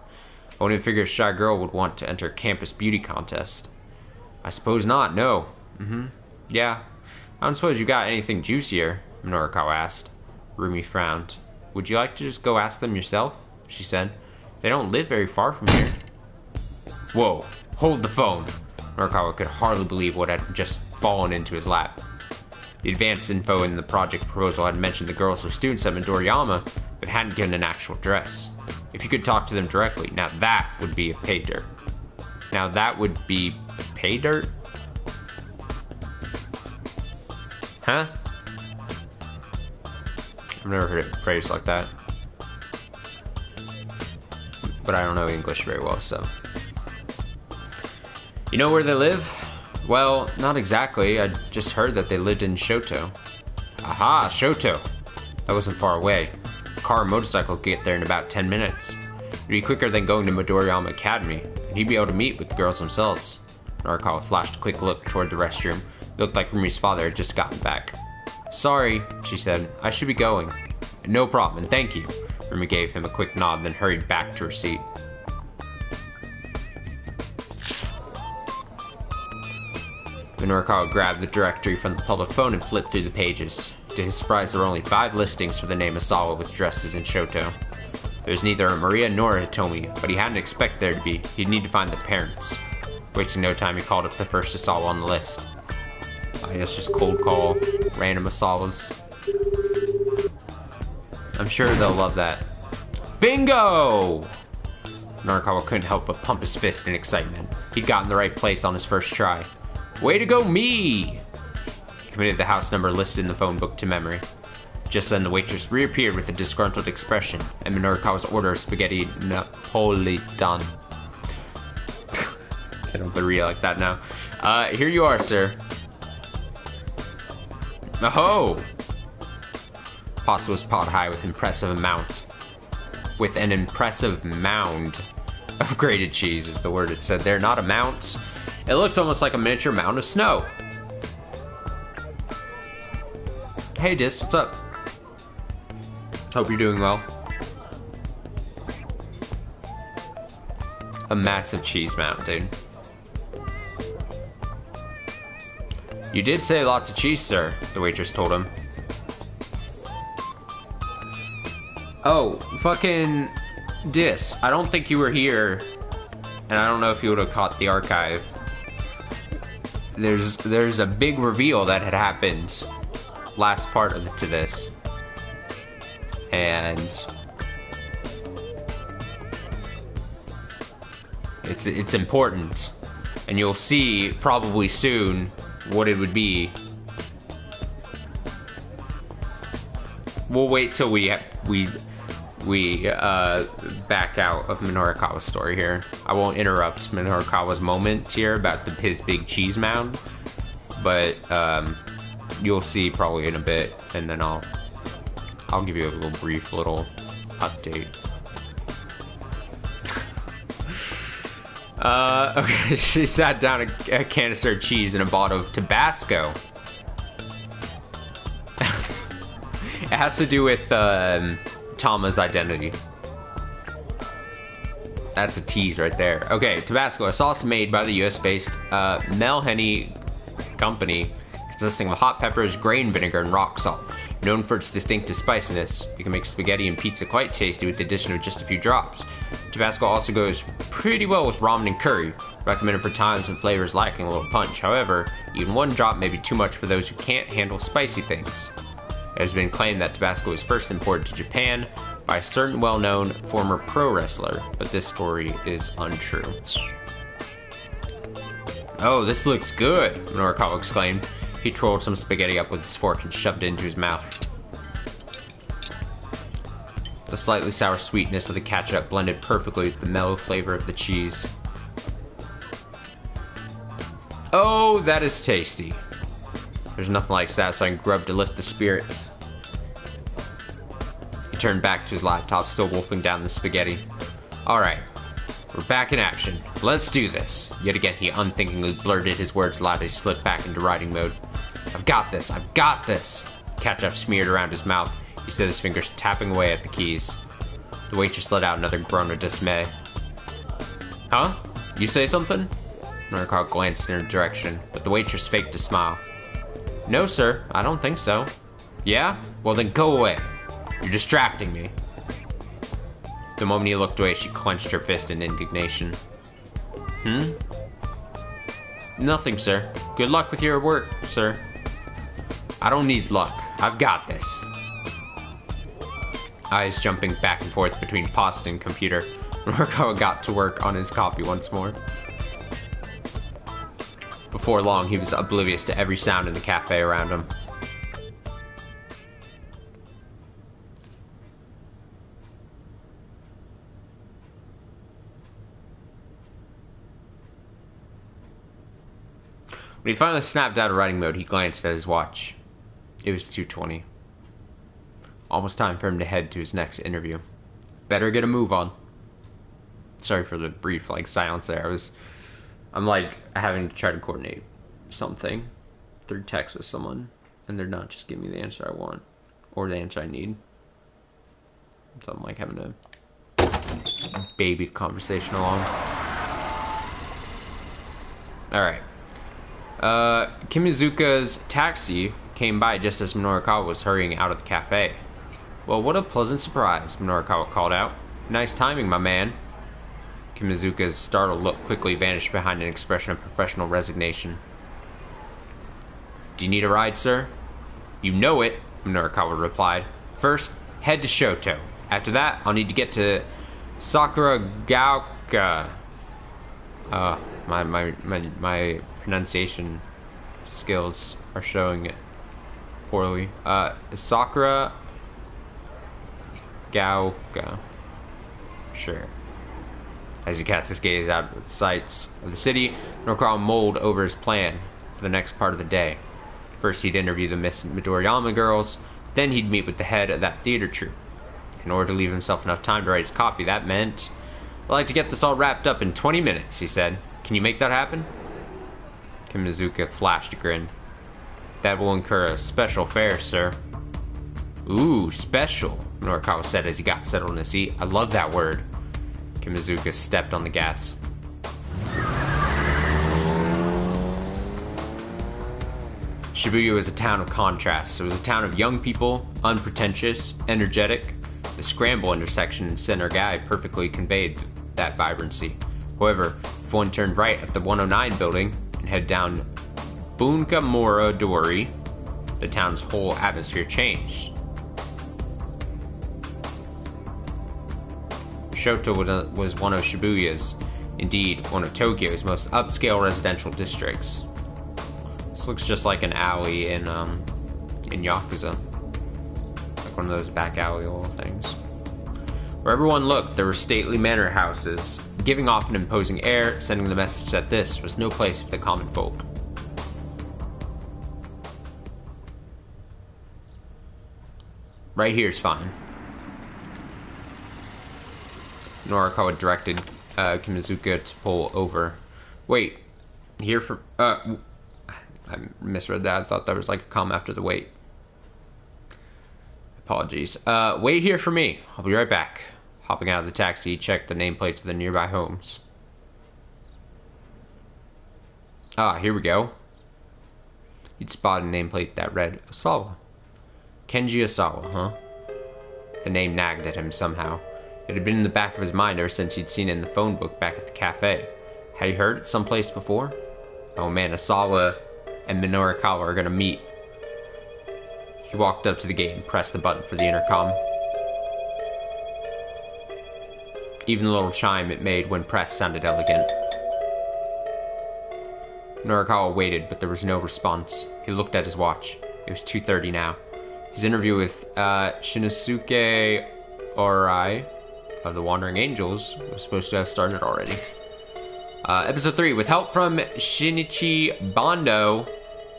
I wouldn't figure a shy girl would want to enter a campus beauty contest. I suppose not, no. Yeah. I don't suppose you got anything juicier, Norikawa asked. Rumi frowned. Would you like to just go ask them yourself? She said. They don't live very far from here. Whoa, hold the phone. Norikawa could hardly believe what had just fallen into his lap. The advanced info in the project proposal had mentioned the girls were students at Midoriyama, but hadn't given an actual address. If you could talk to them directly, now that would be a pay dirt. Now that would be pay dirt? Huh? I've never heard it phrased like that. But I don't know English very well, so. You know where they live? Well, not exactly. I just heard that they lived in Shoto. Aha, Shoto. That wasn't far away. A car and motorcycle could get there in about 10 minutes. It'd be quicker than going to Midoriyama Academy, and he'd be able to meet with the girls themselves. Norikawa flashed a quick look toward the restroom. It looked like Rumi's father had just gotten back. Sorry, she said. I should be going. No problem, and thank you. Rumi gave him a quick nod, then hurried back to her seat. Norikawa grabbed the directory from the public phone and flipped through the pages. To his surprise, there were only 5 listings for the name Osawa with addresses in Shoto. There was neither a Maria nor a Hitomi, but he hadn't expected there to be. He'd need to find the parents. Wasting no time, he called up the first Osawa on the list. I guess just cold call random Osawas. I'm sure they'll love that. Bingo! Norikawa couldn't help but pump his fist in excitement. He'd gotten the right place on his first try. Way to go, me! He committed the house number listed in the phone book to memory. Just then, the waitress reappeared with a disgruntled expression, and Norikawa's order of spaghetti Napolitan. I don't read like that now. Here you are, sir. Oh! Pasta was pot high with an impressive mound of grated cheese, is the word it said there, not amounts. It looked almost like a miniature mound of snow. Hey, Dis, what's up? Hope you're doing well. A massive cheese mountain. You did say lots of cheese, sir, the waitress told him. Oh, fucking Dis. I don't think you were here, and I don't know if you would have caught the archive. There's a big reveal that had happened last part to this. And it's important. And you'll see probably soon what it would be. We'll wait till we back out of Minorikawa's story here. I won't interrupt Minorikawa's moment here about his big cheese mound, but you'll see probably in a bit, and then I'll give you a brief little update. Okay, she sat down a canister of cheese and a bottle of Tabasco. It has to do with Tama's identity. That's a tease right there. Okay, Tabasco, a sauce made by the US-based Mel Henny Company, consisting of hot peppers, grain vinegar, and rock salt. Known for its distinctive spiciness, you can make spaghetti and pizza quite tasty with the addition of just a few drops. Tabasco also goes pretty well with ramen and curry, recommended for times when flavors lacking a little punch. However, even one drop may be too much for those who can't handle spicy things. It has been claimed that Tabasco was first imported to Japan by a certain well-known former pro wrestler, but this story is untrue. Oh, this looks good, Minorikawa exclaimed. He twirled some spaghetti up with his fork and shoved it into his mouth. The slightly sour sweetness of the ketchup blended perfectly with the mellow flavor of the cheese. Oh, that is tasty. There's nothing like satisfying grub to lift the spirits. He turned back to his laptop, still wolfing down the spaghetti. Alright, we're back in action. Let's do this. Yet again, he unthinkingly blurted his words aloud as he slipped back into writing mode. I've got this, I've got this! Ketchup smeared around his mouth. He set his fingers tapping away at the keys. The waitress let out another groan of dismay. Huh? You say something? Minorikawa glanced in her direction, but the waitress faked a smile. No, sir, I don't think so. Yeah? Well then go away. You're distracting me. The moment he looked away, she clenched her fist in indignation. Nothing, sir. Good luck with your work, sir. I don't need luck. I've got this. Eyes jumping back and forth between pasta and computer, Minorikawa got to work on his copy once more. Before long, he was oblivious to every sound in the cafe around him. When he finally snapped out of writing mode, he glanced at his watch. It was 2:20. Almost time for him to head to his next interview. Better get a move on. Sorry for the brief, silence there. I'm, having to try to coordinate something through text with someone, and they're not just giving me the answer I want, or the answer I need. So I'm, having to baby the conversation along. Alright. Kimizuka's taxi came by just as Minorikawa was hurrying out of the cafe. Well, what a pleasant surprise, Minorikawa called out. Nice timing, my man. Kimizuka's startled look quickly vanished behind an expression of professional resignation. Do you need a ride, sir? You know it, Minorikawa replied. First, head to Shoto. After that, I'll need to get to Sakuragaoka. My pronunciation skills are showing it poorly. Sakura Gaoka. Sure. As he cast his gaze out at the sights of the city, Minorikawa mulled over his plan for the next part of the day. First, he'd interview the Miss Midoriyama girls, then he'd meet with the head of that theater troupe. In order to leave himself enough time to write his copy, that meant, I'd like to get this all wrapped up in 20 minutes, he said. Can you make that happen? Kimizuka flashed a grin. That will incur a special fare, sir. Ooh, special, Minorikawa said as he got settled in his seat. I love that word. Kimazuka stepped on the gas. Shibuya was a town of contrasts. It was a town of young people, unpretentious, energetic. The Scramble intersection in Center Gai perfectly conveyed that vibrancy. However, if one turned right at the 109 building and head down Bunkamura Dori, the town's whole atmosphere changed. Shoto was one of Shibuya's, indeed one of Tokyo's most upscale residential districts. This looks just like an alley in Yakuza. Like one of those back alley little things. Wherever one looked, there were stately manor houses, giving off an imposing air, sending the message that this was no place for the common folk. Right here's fine. Norikawa directed Kimazuka to pull over. Wait, here for I misread that. I thought that was like a comma after the wait. Apologies. Wait here for me. I'll be right back. Hopping out of the taxi, he checked the nameplates of the nearby homes. Ah, here we go. He'd spotted a nameplate that read Asawa. Kenji Asawa, huh? The name nagged at him somehow. It had been in the back of his mind ever since he'd seen it in the phone book back at the cafe. Had he heard it someplace before? Oh man, Asawa and Minorikawa are gonna meet. He walked up to the gate and pressed the button for the intercom. Even the little chime it made when pressed sounded elegant. Minorikawa waited, but there was no response. He looked at his watch. It was 2:30 now. His interview with Shinosuke Orai of the Wandering Angels was supposed to have started already. Episode 3. With help from Shinichi Bondo,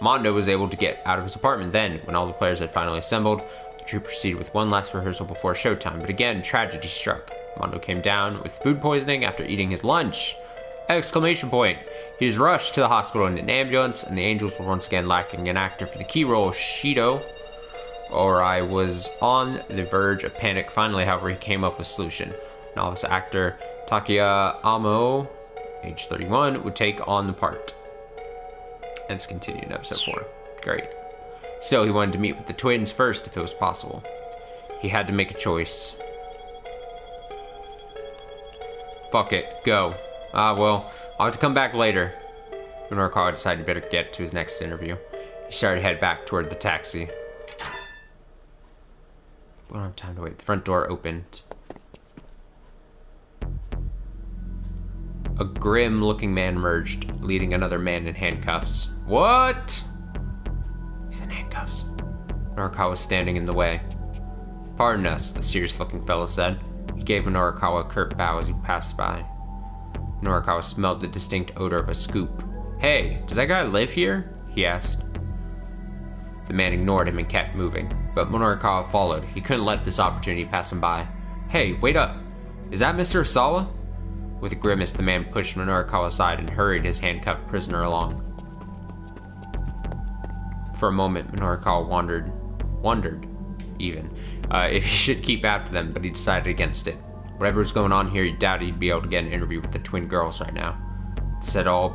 Mondo was able to get out of his apartment. Then, when all the players had finally assembled, the troupe proceeded with one last rehearsal before showtime. But again, tragedy struck. Mondo came down with food poisoning after eating his lunch! Exclamation point! He was rushed to the hospital in an ambulance, and the Angels were once again lacking an actor for the key role, Shido. Orai was on the verge of panic. Finally, however, he came up with a solution. Novice actor Takuya Amo, age 31, would take on the part. And it's continued in episode 4. Great. Still, he wanted to meet with the twins first if it was possible. He had to make a choice. Fuck it, go. Well, I'll have to come back later. Minorikawa decided better get to his next interview. He started to head back toward the taxi. We don't have time to wait. The front door opened. A grim-looking man emerged, leading another man in handcuffs. What? He's in handcuffs. Minorikawa was standing in the way. Pardon us, the serious-looking fellow said. He gave Minorikawa a curt bow as he passed by. Minorikawa smelled the distinct odor of a scoop. Hey, does that guy live here? He asked. The man ignored him and kept moving, but Minorikawa followed. He couldn't let this opportunity pass him by. Hey, wait up! Is that Mr. Asawa? With a grimace, the man pushed Minorikawa aside and hurried his handcuffed prisoner along. For a moment, Minorikawa wondered, even, if he should keep after them, but he decided against it. Whatever was going on here, he doubted he'd be able to get an interview with the twin girls right now. This had all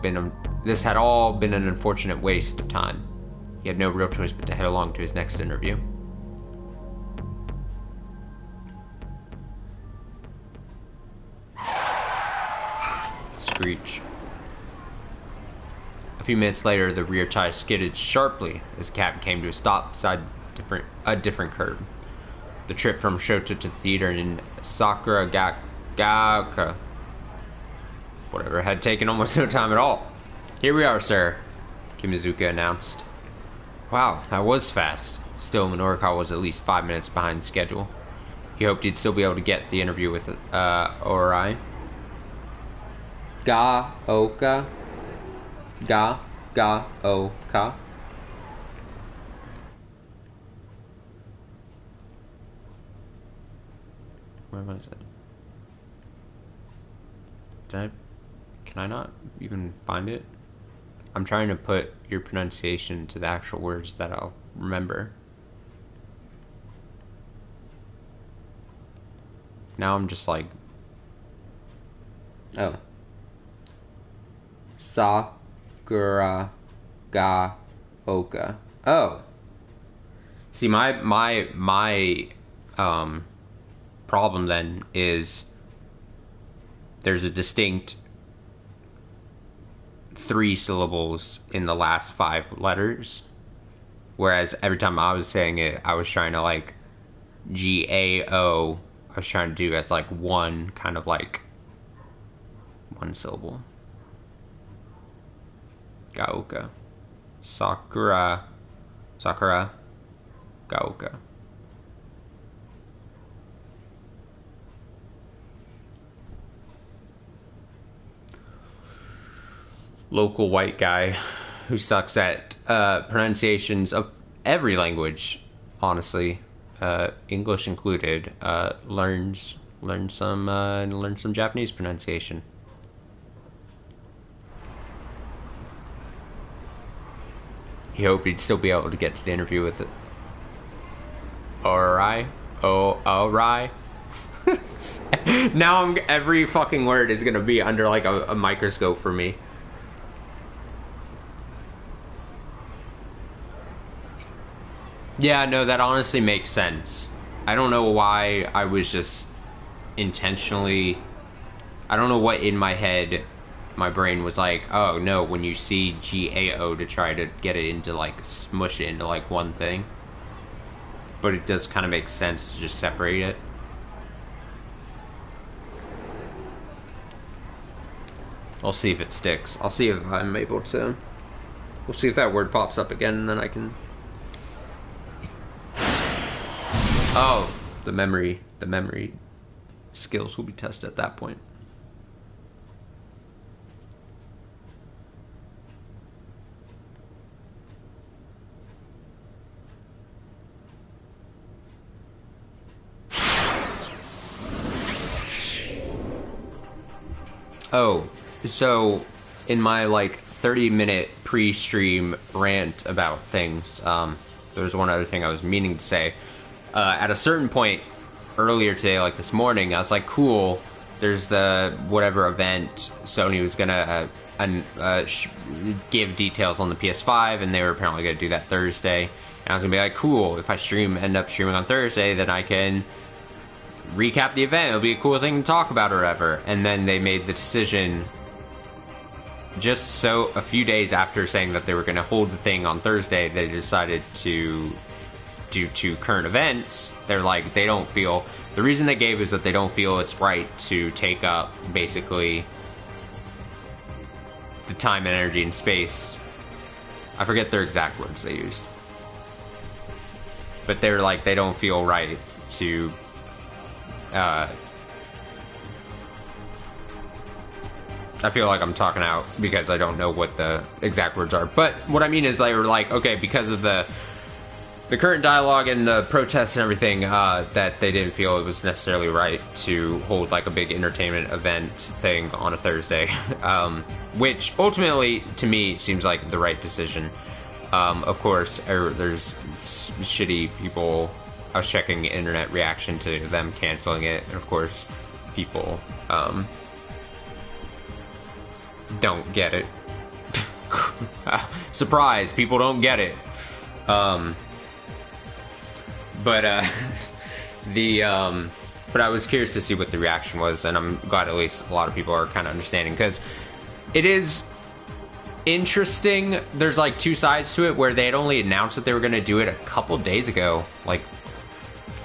been an unfortunate waste of time. He had no real choice but to head along to his next interview. Screech. A few minutes later, the rear tire skidded sharply as the cab came to a stop beside a different curb. The trip from Shoto to the theater in Sakuragaoka, whatever, had taken almost no time at all. Here we are, sir, Kimazuka announced. Wow, that was fast. Still, Minorikawa was at least 5 minutes behind schedule. He hoped he'd still be able to get the interview with Orai. Ga-oka. Ga-oka. Where was it? Can I not even find it? I'm trying to put your pronunciation to the actual words that I'll remember. Now I'm just like Oh. Sakura ga oka. Oh. See, my problem then is there's a distinct 3 syllables in the last 5 letters, whereas every time I was saying it, I was trying to like GAO. I was trying to do as like one kind of like 1 syllable. Gaoka. Sakura Gaoka. Local white guy who sucks at pronunciations of every language, honestly, English included, learns some Japanese pronunciation. He hoped he'd still be able to get to the interview with it. Alright. Oh, alright. Now every fucking word is gonna be under like a microscope for me. Yeah, no, that honestly makes sense. I don't know why I was just intentionally... I don't know what in my head, my brain was like, oh no, when you see GAO to try to get it into like, smush it into like one thing. But it does kind of make sense to just separate it. I'll see if it sticks. I'll see if I'm able to... We'll see if that word pops up again and then I can... Oh, the memory skills will be tested at that point. Oh, so in my like 30-minute pre-stream rant about things, there's one other thing I was meaning to say. At a certain point earlier today, like this morning, I was like, cool, there's the whatever event Sony was gonna give details on the PS5, and they were apparently gonna do that Thursday. And I was gonna be like, cool, if I end up streaming on Thursday, then I can recap the event. It'll be a cool thing to talk about or whatever. And then they made the decision just so a few days after saying that they were gonna hold the thing on Thursday, they decided to... Due to current events, they're like, they don't feel... The reason they gave is that they don't feel it's right to take up, basically, the time, energy, and space. I forget their exact words they used. But they're like, they don't feel right to... I feel like I'm talking out because I don't know what the exact words are. But what I mean is they were like, okay, because of the current dialogue and the protests and everything, that they didn't feel it was necessarily right to hold like a big entertainment event thing on a Thursday, which ultimately to me seems like the right decision. Of course, there's shitty people. I was checking the internet reaction to them canceling it, and of course, people don't get it. Surprise! People don't get it. But I was curious to see what the reaction was, and I'm glad at least a lot of people are kind of understanding, because it is interesting. There's like 2 sides to it, where they had only announced that they were going to do it a couple days ago, like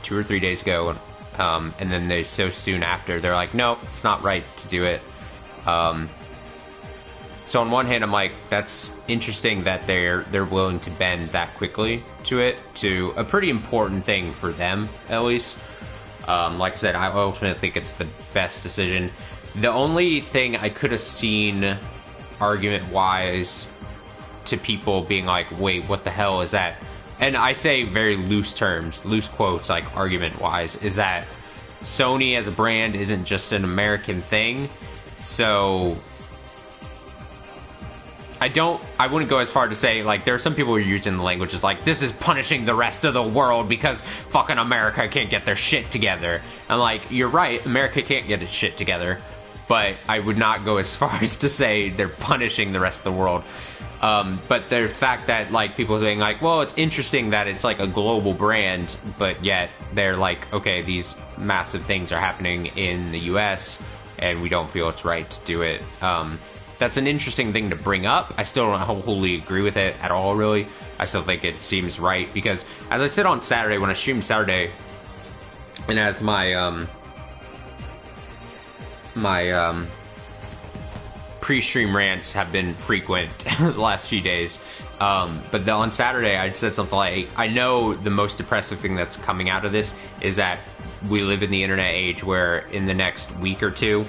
2 or 3 days ago, and then they so soon after they're like, nope, it's not right to do it. So on one hand, I'm like, that's interesting that they're willing to bend that quickly to it, to a pretty important thing for them, at least. Like I said, I ultimately think it's the best decision. The only thing I could have seen argument-wise to people being like, wait, what the hell is that? And I say very loose terms, loose quotes, like argument-wise, is that Sony as a brand isn't just an American thing. So I wouldn't go as far to say, like, there are some people who are using the language as, like, this is punishing the rest of the world because fucking America can't get their shit together. I'm like, you're right, America can't get its shit together. but I would not go as far as to say they're punishing the rest of the world. But the fact that, like, people are saying, like, well, it's interesting that it's, like, a global brand, but yet they're like, okay, these massive things are happening in the US, and we don't feel it's right to do it. That's an interesting thing to bring up. I still don't wholly agree with it at all, really. I still think it seems right, because, as I said on Saturday, when I streamed Saturday, and as my pre-stream rants have been frequent the last few days, but on Saturday I said something like, I know the most depressive thing that's coming out of this is that we live in the internet age where in the next week or two,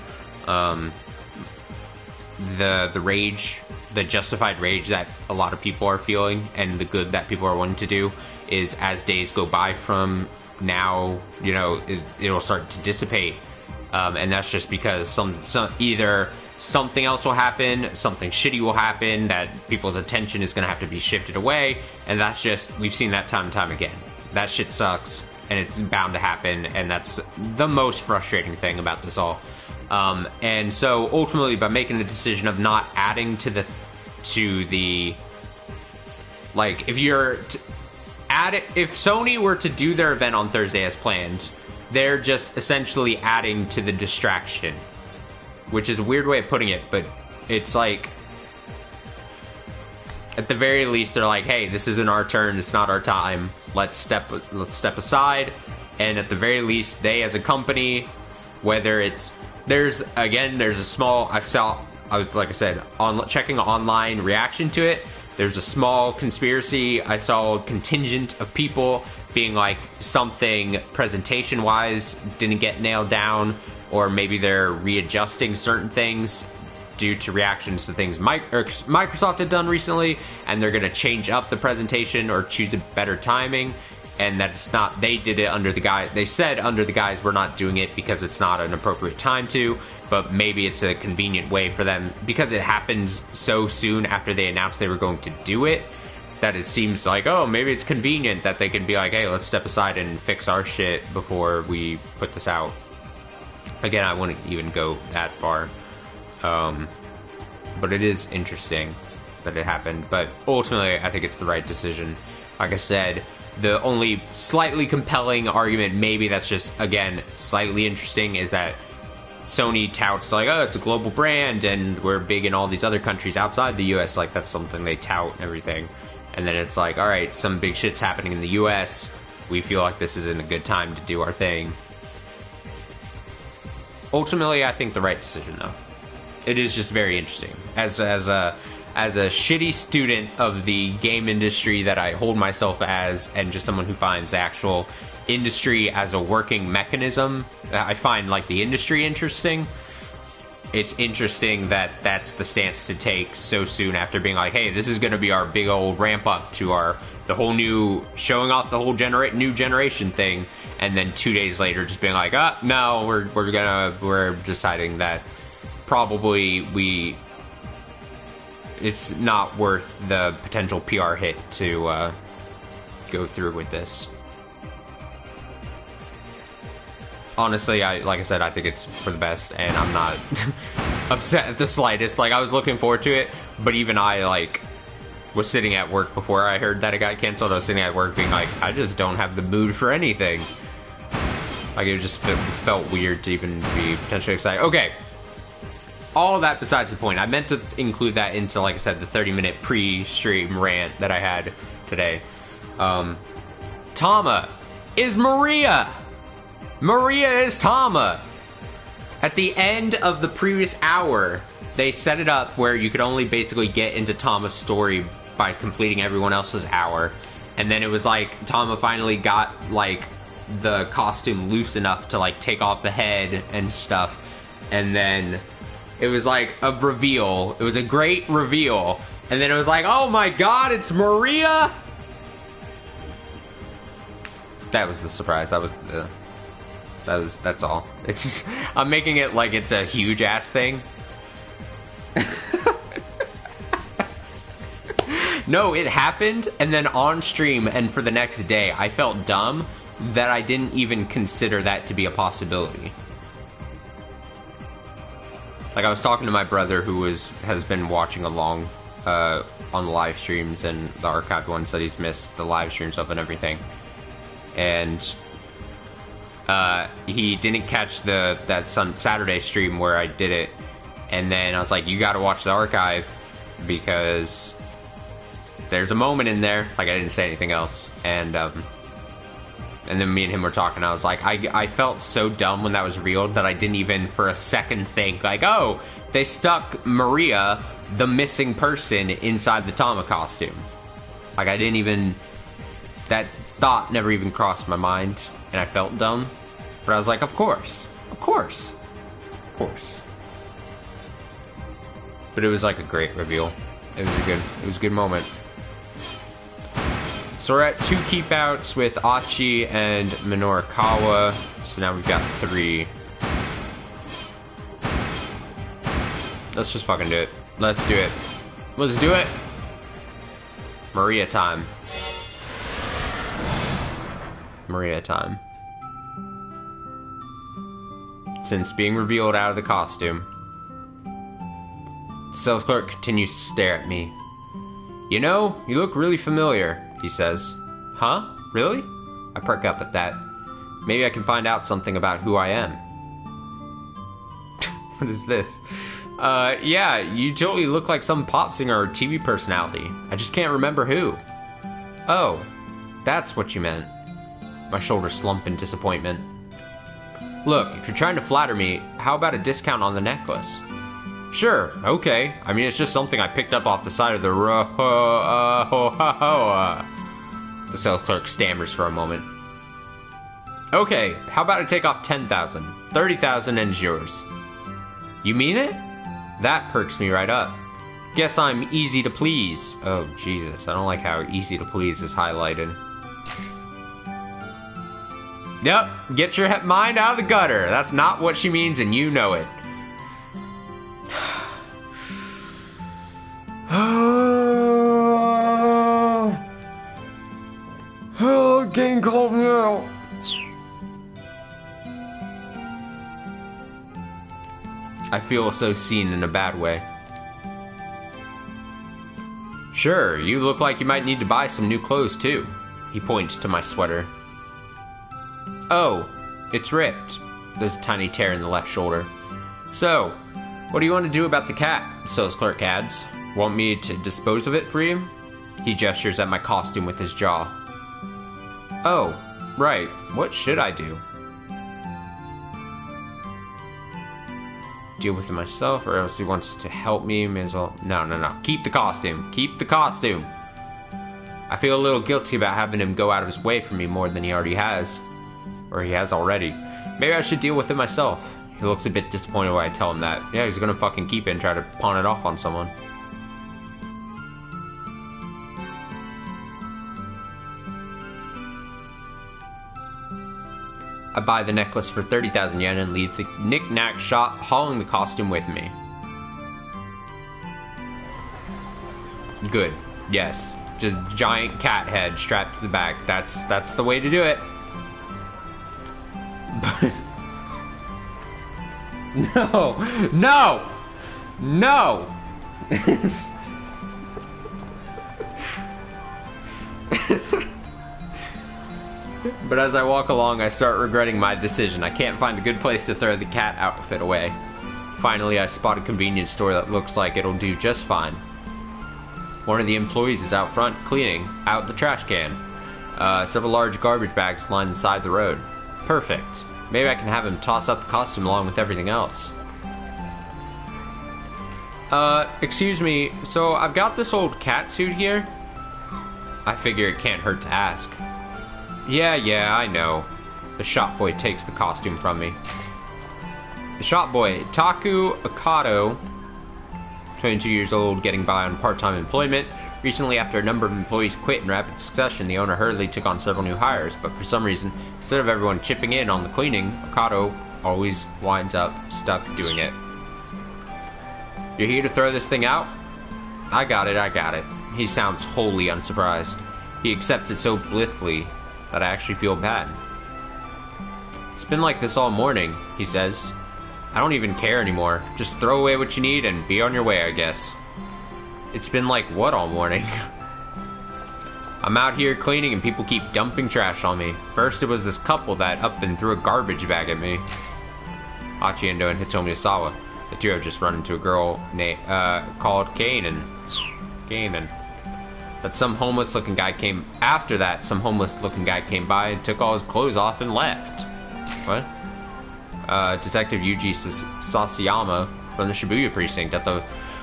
the rage, the justified rage that a lot of people are feeling and the good that people are wanting to do is, as days go by from now, you know, it'll start to dissipate, and that's just because some either something else will happen, something shitty will happen, that people's attention is going to have to be shifted away, and that's just, we've seen that time and time again. That shit sucks, and it's bound to happen, and that's the most frustrating thing about this all. And so, ultimately, by making the decision of not adding to the, like, if Sony were to do their event on Thursday as planned, they're just essentially adding to the distraction. Which is a weird way of putting it, but it's like, at the very least, they're like, hey, this isn't our turn, it's not our time, let's step aside, and at the very least, they as a company, whether it's, there's a small, I was, like I said, checking online reaction to it, there's a small conspiracy, I saw a contingent of people being like, something presentation-wise didn't get nailed down, or maybe they're readjusting certain things due to reactions to things Microsoft had done recently, and they're going to change up the presentation or choose a better timing, and that's not, they did it under the guise, they said under the guise, we're not doing it because it's not an appropriate time to, but maybe it's a convenient way for them, because it happened so soon after they announced they were going to do it, that it seems like, oh, maybe it's convenient that they can be like, hey, let's step aside and fix our shit before we put this out. Again, I wouldn't even go that far. But it is interesting that it happened. But ultimately, I think it's the right decision. Like I said, the only slightly compelling argument, maybe that's just, again, slightly interesting, is that Sony touts, like, oh, it's a global brand, and we're big in all these other countries outside the US. Like, that's something they tout and everything. And then it's like, alright, some big shit's happening in the US. We feel like this isn't a good time to do our thing. Ultimately, I think the right decision, though. It is just very interesting. As a shitty student of the game industry that I hold myself as, and just someone who finds the actual industry as a working mechanism, I find, like, the industry interesting. It's interesting that that's the stance to take so soon after being like, hey, this is going to be our big old ramp up to the whole new, showing off the whole new generation thing. And then 2 days later, just being like, no, we're deciding that probably it's not worth the potential PR hit to go through with this. Honestly, like I said, I think it's for the best, and I'm not upset at the slightest. Like, I was looking forward to it, but even I, like, was sitting at work before I heard that it got canceled. I was sitting at work being like, I just don't have the mood for anything. Like, it just felt weird to even be potentially excited. Okay. All of that besides the point. I meant to include that into, like I said, the 30-minute pre-stream rant that I had today. Tama is Maria. Maria is Tama. At the end of the previous hour, they set it up where you could only basically get into Tama's story by completing everyone else's hour. And then it was like, Tama finally got, like, the costume loose enough to, like, take off the head and stuff, and then it was like a reveal. It was a great reveal, and then it was like, oh my god, it's Maria. That was the surprise. That's all. It's just, I'm making it like it's a huge ass thing. No, it happened, and then on stream and for the next day, I felt dumb that I didn't even consider that to be a possibility. Like, I was talking to my brother who has been watching along on the live streams and the archived ones that he's missed, the live streams of and everything. And he didn't catch that Saturday stream where I did it. And then I was like, you gotta watch the archive because there's a moment in there. Like, I didn't say anything else. And then me and him were talking. I was like, I felt so dumb when that was revealed that I didn't even for a second think, like, oh, they stuck Maria, the missing person, inside the Tama costume. Like, I didn't even... That thought never even crossed my mind, and I felt dumb. But I was like, of course. Of course. Of course. But it was like a great reveal. It was a good moment. So we're at 2 keepouts with Achi and Minorikawa. So now we've got 3. Let's just fucking do it. Let's do it. Let's do it. Maria time. Maria time. Since being revealed out of the costume, the sales clerk continues to stare at me. You know, you look really familiar, he says. Huh? Really? I perk up at that. Maybe I can find out something about who I am. What is this? Yeah, you totally look like some pop singer or TV personality. I just can't remember who. Oh, that's what you meant. My shoulders slump in disappointment. Look, if you're trying to flatter me, how about a discount on the necklace? Sure, okay. I mean, it's just something I picked up off the side of the road. The sales clerk stammers for a moment. Okay, how about I take off 10,000? 30,000 and it's yours. You mean it? That perks me right up. Guess I'm easy to please. Oh, Jesus, I don't like how easy to please is highlighted. Yep, get your mind out of the gutter. That's not what she means and you know it. Oh, King called me out. I feel so seen in a bad way. Sure, you look like you might need to buy some new clothes too. He points to my sweater. Oh, it's ripped. There's a tiny tear in the left shoulder. So, what do you want to do about the cat? The sales clerk adds. Want me to dispose of it for you? He gestures at my costume with his jaw. Oh, right. What should I do? Deal with it myself, or else he wants to help me, may as well... No. Keep the costume. Keep the costume. I feel a little guilty about having him go out of his way for me more than he already has. Or he has already. Maybe I should deal with it myself. He looks a bit disappointed when I tell him that. Yeah, he's gonna fucking keep it and try to pawn it off on someone. I buy the necklace for 30,000 yen and leave the knick-knack shop, hauling the costume with me. Good. Yes. Just giant cat head strapped to the back. That's the way to do it. No! But as I walk along, I start regretting my decision. I can't find a good place to throw the cat outfit away. Finally, I spot a convenience store that looks like it'll do just fine. One of the employees is out front cleaning out the trash can. Several large garbage bags line the side of the road. Perfect. Maybe I can have him toss up the costume along with everything else. Excuse me, so I've got this old cat suit here. I figure it can't hurt to ask. Yeah, I know. The shop boy takes the costume from me. The shop boy, Taku Akato, 22 years old, getting by on part-time employment. Recently, after a number of employees quit in rapid succession, the owner hurriedly took on several new hires, but for some reason, instead of everyone chipping in on the cleaning, Akato always winds up stuck doing it. You're here to throw this thing out? I got it. He sounds wholly unsurprised. He accepts it so blithely that I actually feel bad. It's been like this all morning, he says. I don't even care anymore. Just throw away what you need and be on your way, I guess. It's been like what all morning? I'm out here cleaning and people keep dumping trash on me. First it was this couple that up and threw a garbage bag at me. Hachiendo and Hitomi Osawa. The two have just run into a girl called Kanan. But some homeless looking guy came after that. Some homeless looking guy came by and took all his clothes off and left. What? Detective Yuji Sasayama from the Shibuya precinct. At the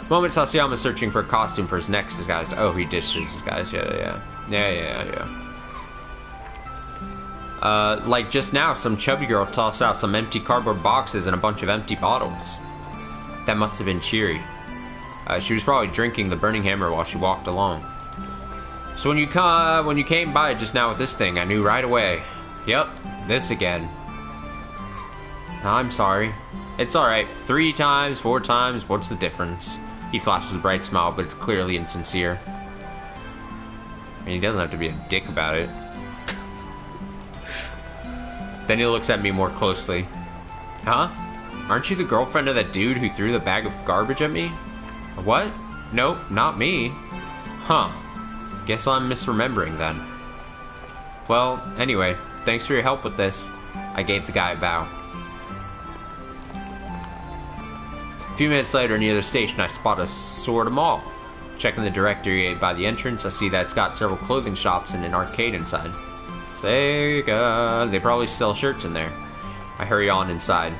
moment Sasayama is searching for a costume for his next disguise. Oh, he ditched his disguise. Yeah. Like just now, some chubby girl tossed out some empty cardboard boxes and a bunch of empty bottles. That must have been Chiri. She was probably drinking the burning hammer while she walked along. So when you came by just now with this thing, I knew right away. Yep, this again. I'm sorry. It's alright. 3 times, 4 times, what's the difference? He flashes a bright smile, but it's clearly insincere. I mean, he doesn't have to be a dick about it. Then he looks at me more closely. Huh? Aren't you the girlfriend of that dude who threw the bag of garbage at me? What? Nope, not me. Huh. Guess I'm misremembering then. Well, anyway, thanks for your help with this. I gave the guy a bow. A few minutes later, near the station, I spot a sort of mall. Checking the directory by the entrance, I see that it's got several clothing shops and an arcade inside. Sega. They probably sell shirts in there. I hurry on inside.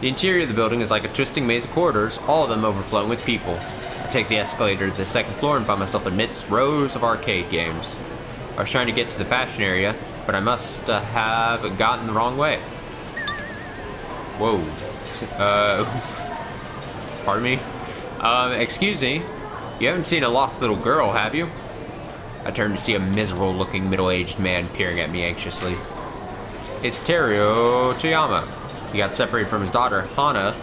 The interior of the building is like a twisting maze of corridors, all of them overflowing with people. I take the escalator to the second floor and find myself amidst rows of arcade games. I was trying to get to the fashion area, but I must have gotten the wrong way. Whoa. Pardon me? Excuse me. You haven't seen a lost little girl, have you? I turn to see a miserable-looking middle-aged man peering at me anxiously. It's Teruo Toyama. He got separated from his daughter, Hana,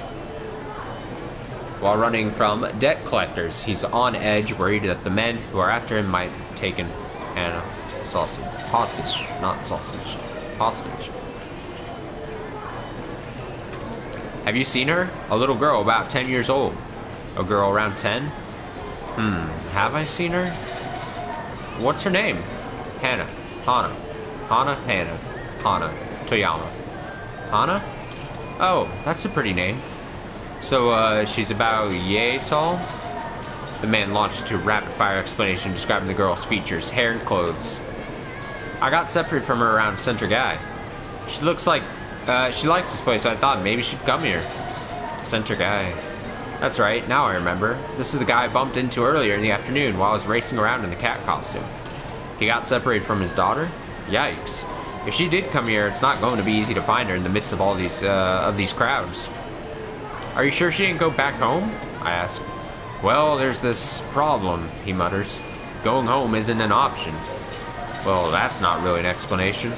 while running from debt collectors. He's on edge, worried that the men who are after him might have taken Hana hostage. Not sausage. Hostage. Have you seen her? A little girl about 10 years old. A girl around 10? Have I seen her? What's her name? Hana. Hana. Hana. Toyama. Hana? Oh, that's a pretty name. So, she's about yay tall? The man launched into a rapid-fire explanation describing the girl's features, hair, and clothes. I got separated from her around Center Guy. She looks like, she likes this place, so I thought maybe she'd come here. Center Guy. That's right, now I remember. This is the guy I bumped into earlier in the afternoon while I was racing around in the cat costume. He got separated from his daughter? Yikes. If she did come here, it's not going to be easy to find her in the midst of all these crowds. Are you sure she didn't go back home? I ask. Well, there's this problem, he mutters. Going home isn't an option. Well, that's not really an explanation.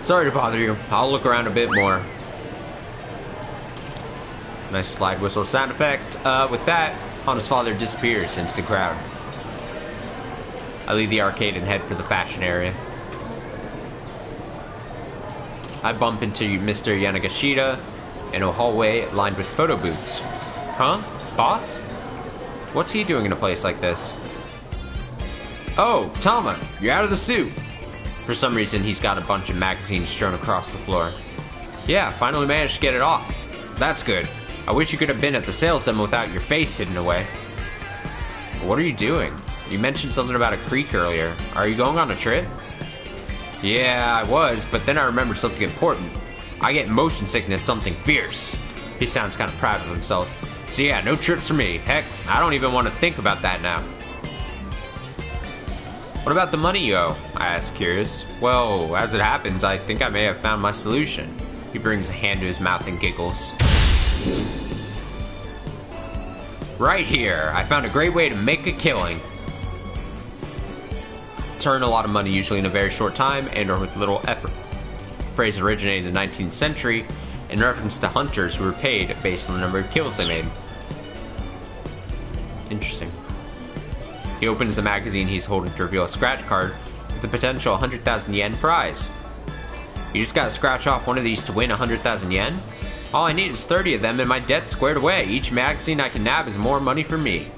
Sorry to bother you. I'll look around a bit more. Nice slide whistle sound effect. With that, Hana's father disappears into the crowd. I leave the arcade and head for the fashion area. I bump into Mr. Yanagashita in a hallway lined with photo booths. Huh? Boss? What's he doing in a place like this? Oh, Tama, you're out of the suit. For some reason, he's got a bunch of magazines strewn across the floor. Yeah, finally managed to get it off. That's good. I wish you could have been at the sales demo without your face hidden away. What are you doing? You mentioned something about a creek earlier. Are you going on a trip? Yeah, I was, but then I remembered something important. I get motion sickness, something fierce. He sounds kind of proud of himself. So yeah, no trips for me. Heck, I don't even want to think about that now. What about the money you owe? I ask, curious. Well, as it happens, I think I may have found my solution. He brings a hand to his mouth and giggles. Right here, I found a great way to make a killing. Turn a lot of money usually in a very short time and or with little effort. The phrase originated in the 19th century in reference to hunters who were paid based on the number of kills they made. Interesting. He opens the magazine he's holding to reveal a scratch card with the potential 100,000 yen prize. You just gotta scratch off one of these to win 100,000 yen? All I need is 30 of them and my debt's squared away. Each magazine I can nab is more money for me.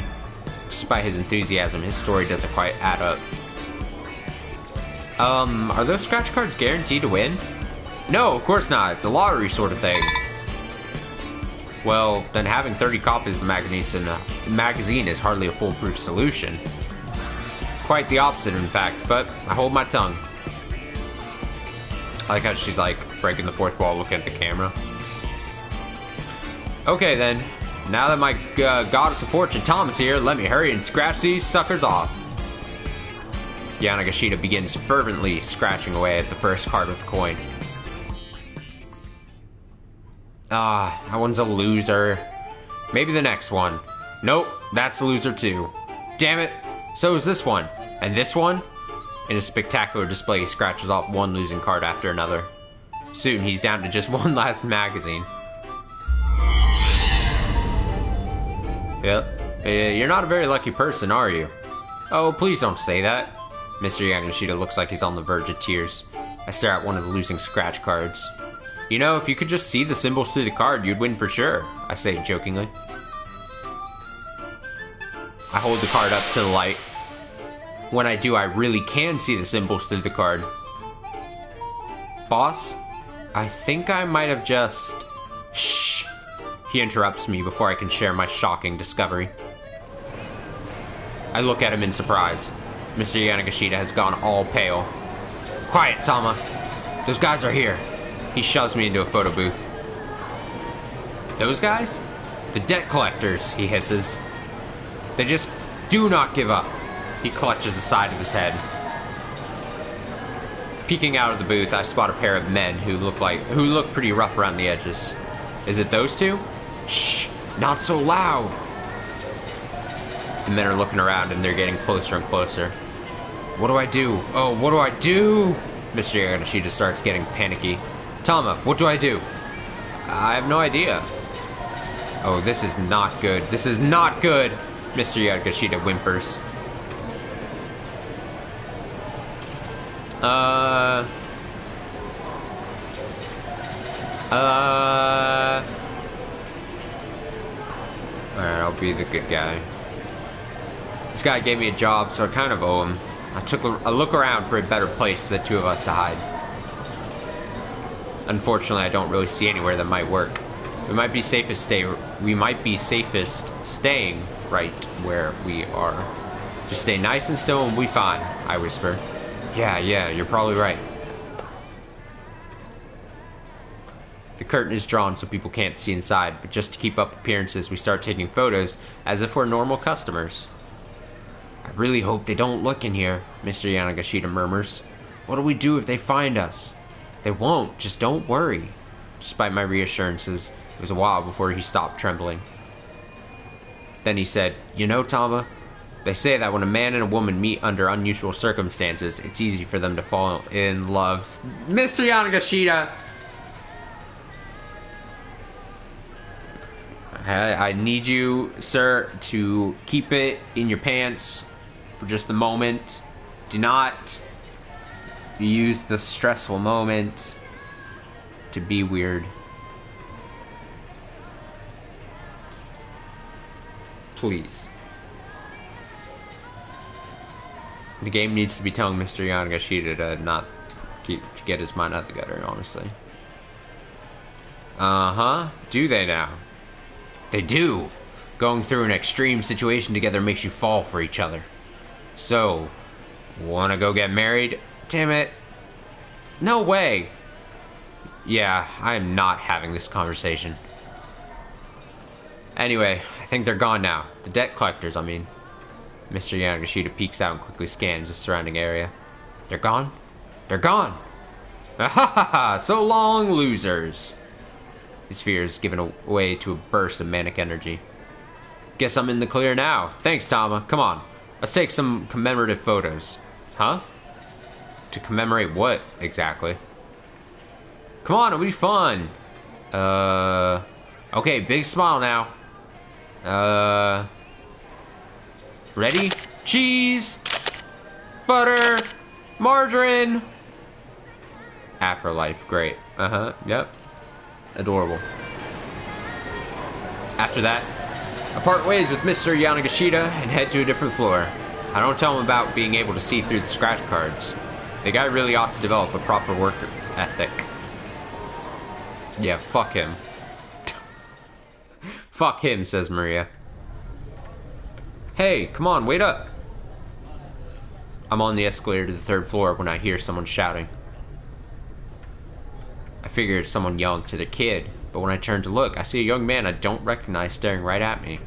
Despite his enthusiasm, his story doesn't quite add up. Are those scratch cards guaranteed to win? No, of course not. It's a lottery sort of thing. Well, then having 30 copies of the magazine is hardly a foolproof solution. Quite the opposite, in fact, but I hold my tongue. I like how she's like breaking the fourth wall, looking at the camera. Okay then, now that my goddess of fortune Tom is here, let me hurry and scratch these suckers off. Yanagashita begins fervently scratching away at the first card with the coin. Ah, that one's a loser. Maybe the next one. Nope, that's a loser too. Damn it, so is this one. And this one? In a spectacular display, he scratches off one losing card after another. Soon, he's down to just one last magazine. Yep. You're not a very lucky person, are you? Oh, please don't say that. Mr. Yanagashita looks like he's on the verge of tears. I stare at one of the losing scratch cards. You know, if you could just see the symbols through the card, you'd win for sure, I say jokingly. I hold the card up to the light. When I do, I really can see the symbols through the card. Boss, I think I might have just... Shh! He interrupts me before I can share my shocking discovery. I look at him in surprise. Mr. Yanagashita has gone all pale. Quiet, Tama. Those guys are here. He shoves me into a photo booth. Those guys? The debt collectors, he hisses. They just do not give up. He clutches the side of his head. Peeking out of the booth, I spot a pair of men who look pretty rough around the edges. Is it those two? Shh, not so loud. The men are looking around and they're getting closer and closer. What do I do? Oh, what do I do? Mr. Yanagashita starts getting panicky. Tama, what do I do? I have no idea. Oh, this is not good. This is not good. Mr. Yanagashita whimpers. Alright, I'll be the good guy. This guy gave me a job, so I kind of owe him. I took a look around for a better place for the two of us to hide. Unfortunately, I don't really see anywhere that might work. We might be safest staying right where we are. Just stay nice and still and we'll be fine, I whisper. Yeah, you're probably right. The curtain is drawn so people can't see inside, but just to keep up appearances, we start taking photos as if we're normal customers. I really hope they don't look in here, Mr. Yanagashita murmurs. What do we do if they find us? They won't, just don't worry. Despite my reassurances, it was a while before he stopped trembling. Then he said, You know, Tama, they say that when a man and a woman meet under unusual circumstances, it's easy for them to fall in love. Mr. Yanagashita! I need you, sir, to keep it in your pants for just a moment. Do not use the stressful moment to be weird. Please. The game needs to be telling Mr. Yanagashita to not get his mind out of the gutter, honestly. Uh-huh. Do they now? They do. Going through an extreme situation together makes you fall for each other. So, wanna go get married? Damn it. No way. Yeah, I am not having this conversation. Anyway, I think they're gone now. The debt collectors, I mean. Mr. Yanagashita peeks out and quickly scans the surrounding area. They're gone? They're gone! Ahaha! So long, losers! His fear is given way to a burst of manic energy. Guess I'm in the clear now. Thanks, Tama. Come on. Let's take some commemorative photos. Huh? To commemorate what, exactly? Come on, it'll be fun. Okay, big smile now. Ready? Cheese! Butter! Margarine! Afro life, great. Yep. Adorable. After that, I part ways with Mr. Yanagashita and head to a different floor. I don't tell him about being able to see through the scratch cards. The guy really ought to develop a proper work ethic. Yeah, fuck him. Fuck him, says Maria. Hey, come on, wait up. I'm on the escalator to the 3rd floor when I hear someone shouting. I figure it's someone yelling to their kid, but when I turn to look, I see a young man I don't recognize staring right at me.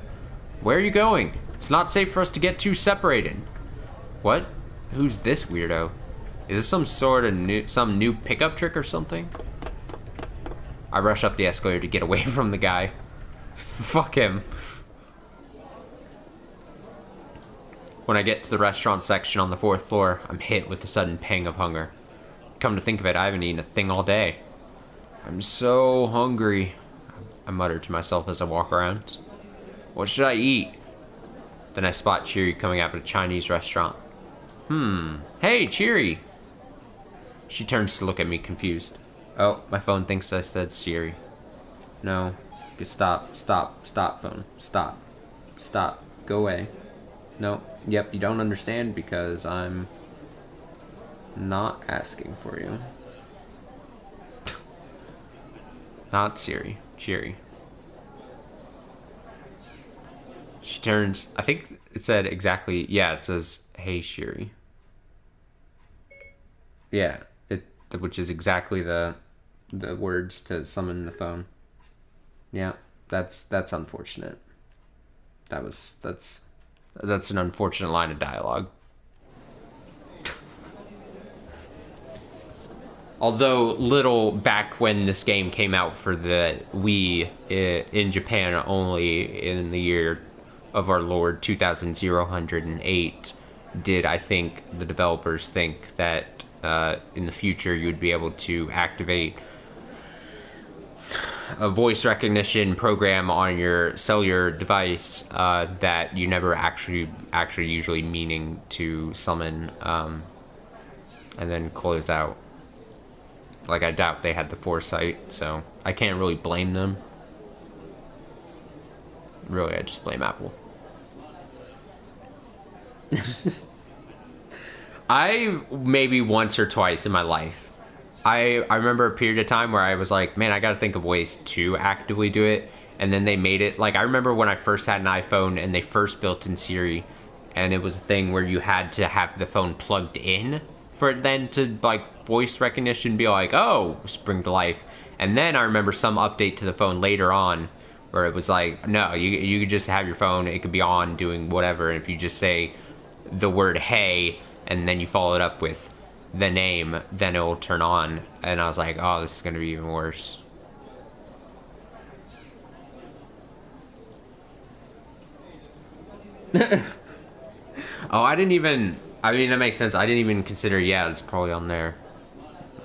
Where are you going? It's not safe for us to get too separated. What? Who's this weirdo? Is this some sort of new pickup trick or something? I rush up the escalator to get away from the guy. Fuck him. When I get to the restaurant section on the 4th floor, I'm hit with a sudden pang of hunger. Come to think of it, I haven't eaten a thing all day. I'm so hungry, I mutter to myself as I walk around. What should I eat? Then I spot Cheery coming out of a Chinese restaurant. Hey, Cheery! She turns to look at me confused. Oh, my phone thinks I said Siri. No. Stop, phone. Stop. Go away. No. Yep, you don't understand because I'm not asking for you. Not Siri. Cheery. She turns, I think it said exactly, yeah, it says, hey, Cheery. Yeah, which is exactly the words to summon the phone. Yeah, that's unfortunate. That's an unfortunate line of dialogue. Although little back when this game came out for the Wii in Japan only in the year of our Lord 2108 did I think the developers think that in the future you would be able to activate a voice recognition program on your cellular device that you never actually usually meaning to summon and then close out. Like, I doubt they had the foresight, so I can't really blame them. Really, I just blame Apple. I maybe once or twice in my life, I remember a period of time where I was like, man, I gotta think of ways to actively do it. And then they made it, like, I remember when I first had an iPhone and they first built in Siri, and it was a thing where you had to have the phone plugged in for it then to, like, voice recognition be like, oh, spring to life. And then I remember some update to the phone later on where it was like, no, you could just have your phone, it could be on doing whatever, and if you just say the word hey, and then you follow it up with the name, then it will turn on. And I was like, oh, this is going to be even worse. Oh, I mean, that makes sense. I didn't even consider, yeah, it's probably on there.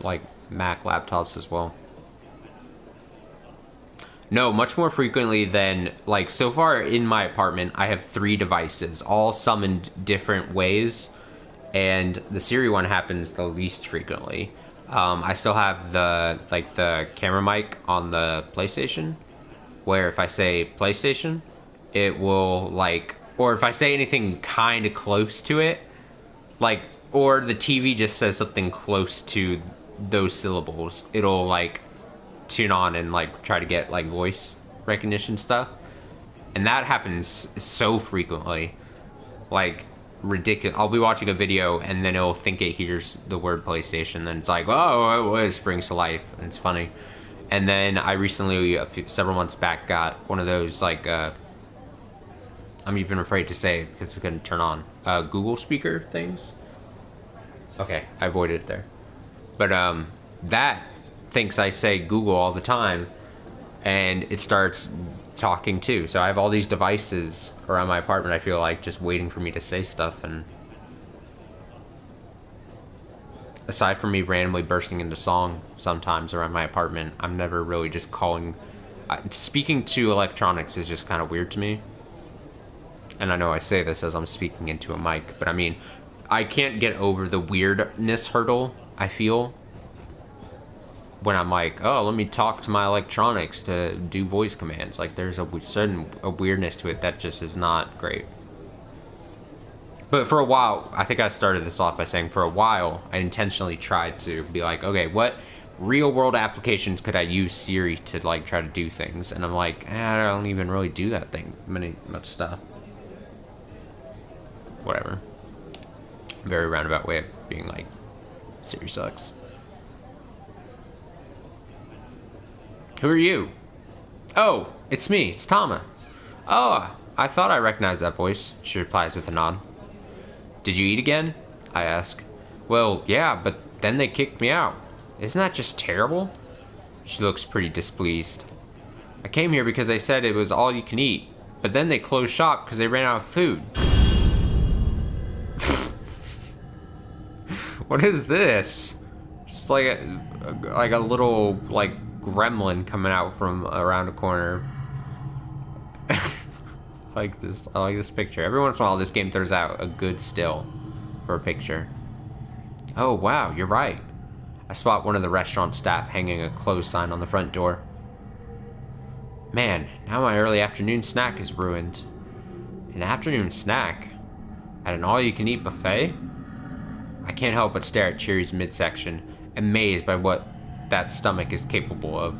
Like, Mac laptops as well. No, much more frequently than, like, so far in my apartment, I have 3 devices, all summoned different ways, and the Siri one happens the least frequently. I still have the camera mic on the PlayStation, where if I say PlayStation, it will, like, or if I say anything kind of close to it, like, or the TV just says something close to those syllables, it'll, like, tune on and, like, try to get, like, voice recognition stuff. And that happens so frequently. Like, ridiculous. I'll be watching a video and then it'll think it hears the word PlayStation, and it's like, oh, it springs to life, and it's funny. And then I recently, several months back, got one of those, like, I'm even afraid to say because it's going to turn on, Google speaker things. Okay, I avoided it there. But that thinks I say Google all the time, and it starts talking too. So I have all these devices around my apartment, I feel like, just waiting for me to say stuff. And aside from me randomly bursting into song sometimes around my apartment, I'm never really just calling. Speaking to electronics is just kind of weird to me. And I know I say this as I'm speaking into a mic, but I mean, I can't get over the weirdness hurdle, I feel. When I'm like, oh, let me talk to my electronics to do voice commands. Like, there's a certain weirdness to it that just is not great. But for a while, I think I started this off by saying for a while, I intentionally tried to be like, okay, what real world applications could I use Siri to like try to do things? And I'm like, I don't even really do that thing, much stuff. Whatever. Very roundabout way of being like, Siri sucks. Who are you? Oh, it's me, it's Tama. Oh, I thought I recognized that voice, she replies with a nod. Did you eat again? I ask. Well, yeah, but then they kicked me out. Isn't that just terrible? She looks pretty displeased. I came here because they said it was all you can eat, but then they closed shop because they ran out of food. What is this? Just like a little like gremlin coming out from around a corner. I like this picture. Every once in a while, this game throws out a good still for a picture. Oh wow, you're right. I spot one of the restaurant staff hanging a closed sign on the front door. Man, now my early afternoon snack is ruined. An afternoon snack? At an all-you-can-eat buffet? I can't help but stare at Cheery's midsection, amazed by what that stomach is capable of.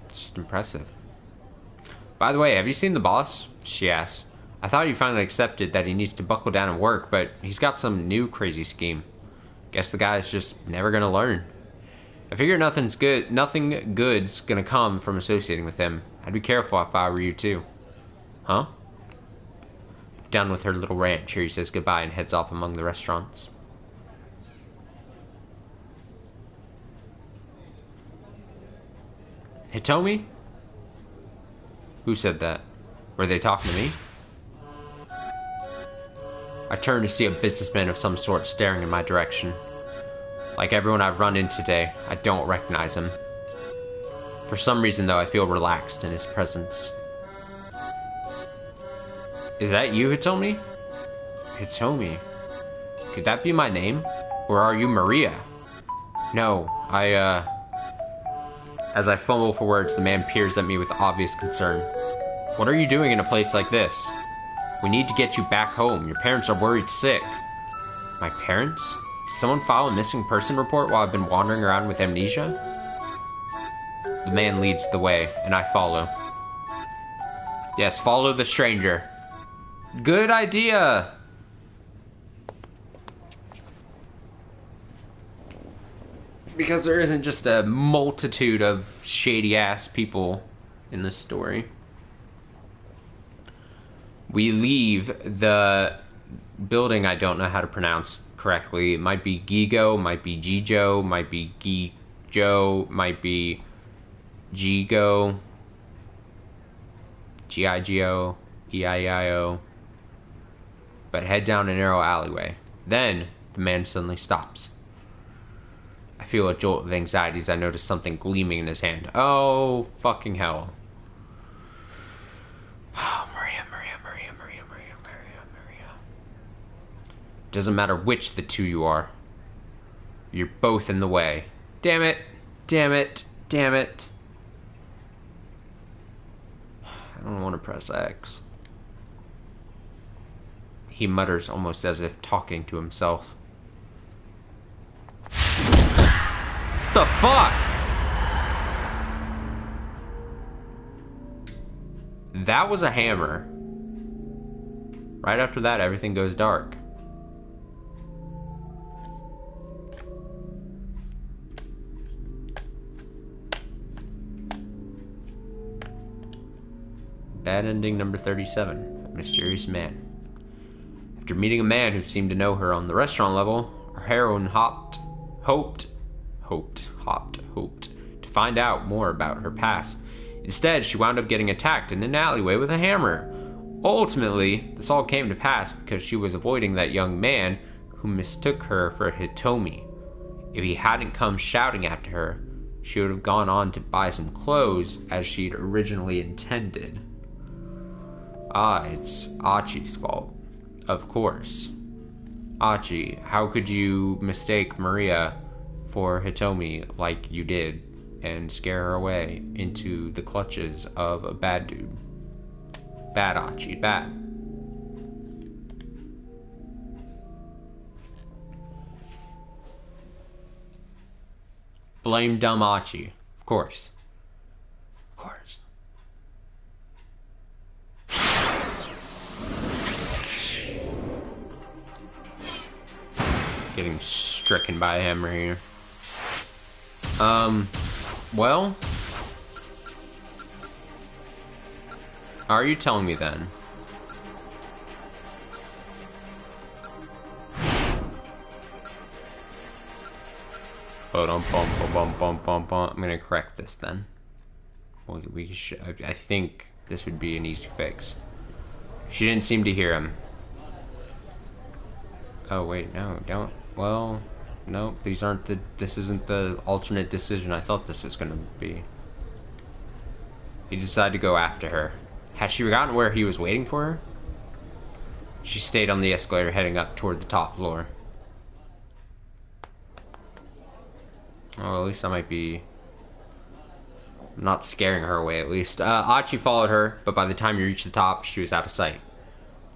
It's just impressive. By the way, have you seen the boss? She asks. I thought he finally accepted that he needs to buckle down and work, but he's got some new crazy scheme. Guess the guy's just never gonna learn. I figure nothing good's gonna come from associating with him. I'd be careful if I were you too. Huh? Done with her little rant, Cheery says goodbye and heads off among the restaurants. Hitomi? Who said that? Were they talking to me? I turn to see a businessman of some sort staring in my direction. Like everyone I've run into today, I don't recognize him. For some reason, though, I feel relaxed in his presence. Is that you, Hitomi? Hitomi? Could that be my name? Or are you Maria? No, As I fumble for words, the man peers at me with obvious concern. What are you doing in a place like this? We need to get you back home. Your parents are worried sick. My parents? Did someone file a missing person report while I've been wandering around with amnesia? The man leads the way, and I follow. Yes, follow the stranger. Good idea! Because there isn't just a multitude of shady-ass people in this story. We leave the building I don't know how to pronounce correctly. It might be Gigo, might be Gijo, might be Gijo, might be Gigo, Gigo, Eio. But head down a narrow alleyway. Then, the man suddenly stops. I feel a jolt of anxiety as I notice something gleaming in his hand. Oh, fucking hell. Oh, Maria. Doesn't matter which of the two you are. You're both in the way. Damn it. Damn it. Damn it. I don't want to press X. He mutters almost as if talking to himself. The fuck? That was a hammer. Right after that, everything goes dark. Bad ending number 37. A mysterious man. After meeting a man who seemed to know her on the restaurant level, our heroine hoped to find out more about her past. Instead, she wound up getting attacked in an alleyway with a hammer. Ultimately, this all came to pass because she was avoiding that young man who mistook her for Hitomi. If he hadn't come shouting after her, she would have gone on to buy some clothes as she'd originally intended. Ah, it's Achi's fault. Of course. Achi, how could you mistake Maria for Hitomi like you did and scare her away into the clutches of a bad dude? Bad, Achi, bad. Blame dumb Achi. Of course. Of course. Getting stricken by a hammer here. Well... Are you telling me then? I'm gonna correct this then. Well, I think this would be an easy fix. She didn't seem to hear him. Oh wait, no, don't. Well, no, these aren't the. This isn't the alternate decision I thought this was gonna be. He decided to go after her. Had she forgotten where he was waiting for her? She stayed on the escalator heading up toward the top floor. Oh, at least I might be not scaring her away, at least. Achi followed her, but by the time you reached the top, she was out of sight.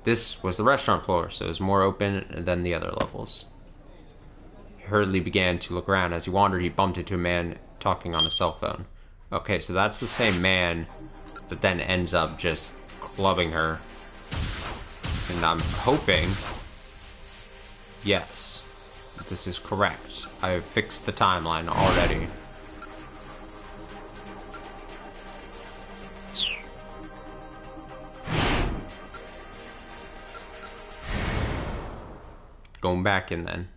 This was the restaurant floor, so it was more open than the other levels. He hurriedly began to look around. As he wandered, he bumped into a man talking on a cell phone. Okay, so that's the same man that then ends up just clubbing her. And I'm hoping... Yes. This is correct. I have fixed the timeline already. Going back in then.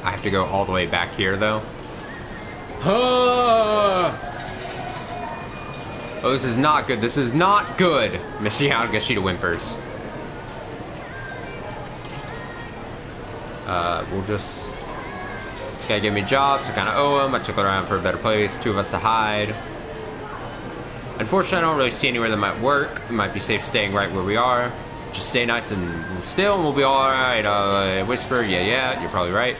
I have to go all the way back here though. Oh, this is not good. This is not good. Yamashita whimpers. We'll just... This guy gave me jobs. I kind of owe him. I took it around for a better place. Two of us to hide. Unfortunately, I don't really see anywhere that might work. It might be safe staying right where we are. Just stay nice and still and we'll be alright. Whisper, yeah, you're probably right.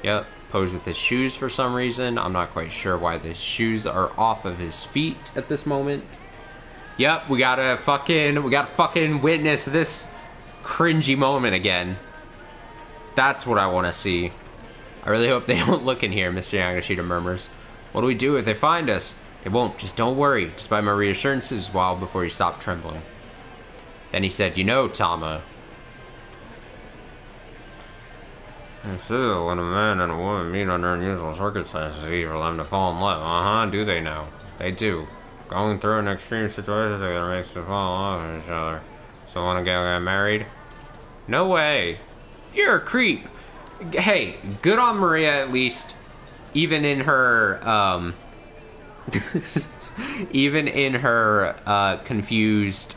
Yep, posed with his shoes for some reason. I'm not quite sure why the shoes are off of his feet at this moment. Yep, we gotta fucking witness this cringy moment again. That's what I want to see. I really hope they don't look in here, Mr. Yamashita murmurs. What do we do if they find us? They won't, just don't worry, despite my reassurances a while before he stopped trembling. Then he said, you know, Tama. So, when a man and a woman meet under unusual circumstances, it's easy for them to fall in love. Do they now? They do. Going through an extreme situation together makes them fall in love with each other. So, want to get married? No way. You're a creep. Hey, good on Maria at least. Even in her, even in her, confused,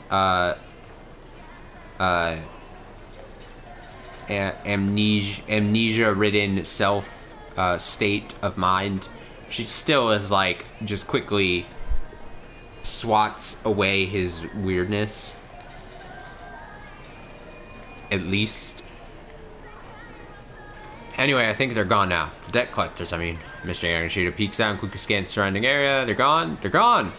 amnesia-ridden self state of mind, she still is like just quickly swats away his weirdness. At least. Anyway, I think they're gone now. The debt collectors, I mean. Mr. Yamashita peeks out and quickly scans the surrounding area. They're gone. They're gone.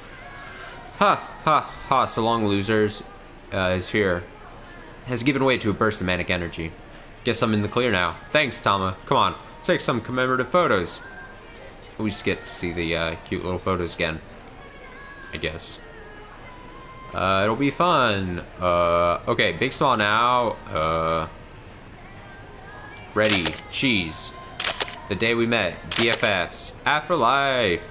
Ha. So long, losers. Is here. Has given way to a burst of manic energy. Guess I'm in the clear now. Thanks, Tama. Come on, let's take some commemorative photos. We just get to see the cute little photos again, I guess. It'll be fun. Okay, big smile now. Ready, cheese. The day we met, BFFs, Afro life.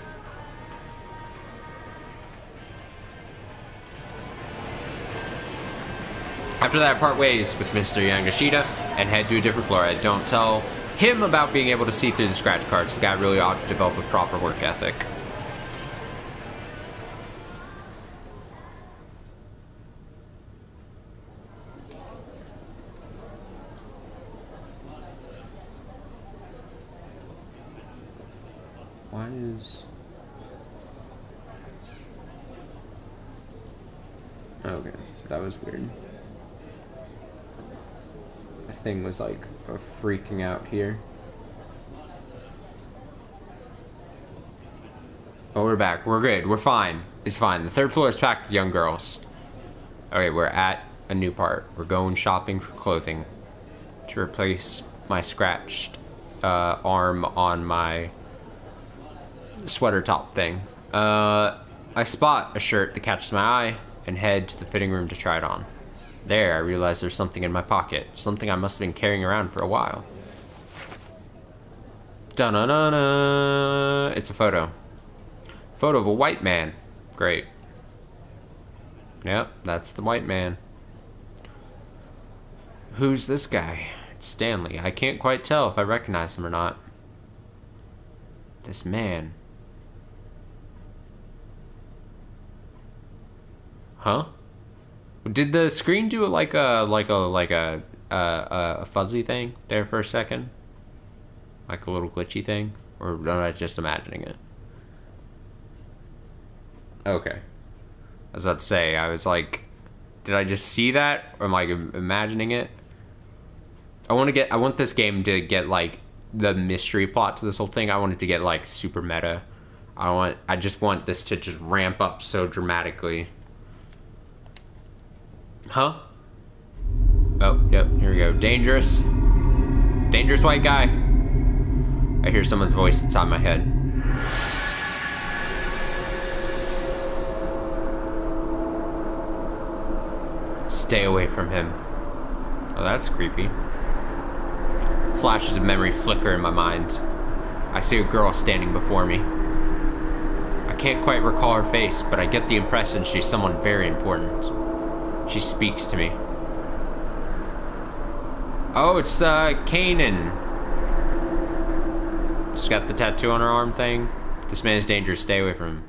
After that, part ways with Mr. Yamashita and head to a different floor. Don't tell him about being able to see through the scratch cards. The guy really ought to develop a proper work ethic. Why is... Okay, that was weird. The thing was like freaking out here. Oh, we're back. We're good. We're fine. It's fine. The third floor is packed with young girls. Okay, we're at a new part. We're going shopping for clothing to replace my scratched arm on my sweater top thing. I spot a shirt that catches my eye and head to the fitting room to try it on. There, I realize there's something in my pocket. Something I must have been carrying around for a while. Da-na-na-na. It's a photo. Photo of a white man. Great. Yep, that's the white man. Who's this guy? It's Stanley. I can't quite tell if I recognize him or not. This man. Huh? Did the screen do like a fuzzy thing there for a second? Like a little glitchy thing? Or am I just imagining it? Okay. I was about to say, I was like, did I just see that? Or am I imagining it? I want this game to get like the mystery plot to this whole thing. I want it to get like super meta. I just want this to just ramp up so dramatically. Huh? Oh, yep, here we go. Dangerous. Dangerous white guy. I hear someone's voice inside my head. Stay away from him. Oh, that's creepy. Flashes of memory flicker in my mind. I see a girl standing before me. I can't quite recall her face, but I get the impression she's someone very important. She speaks to me. Oh, it's Kanan. She's got the tattoo on her arm thing. This man is dangerous. Stay away from him.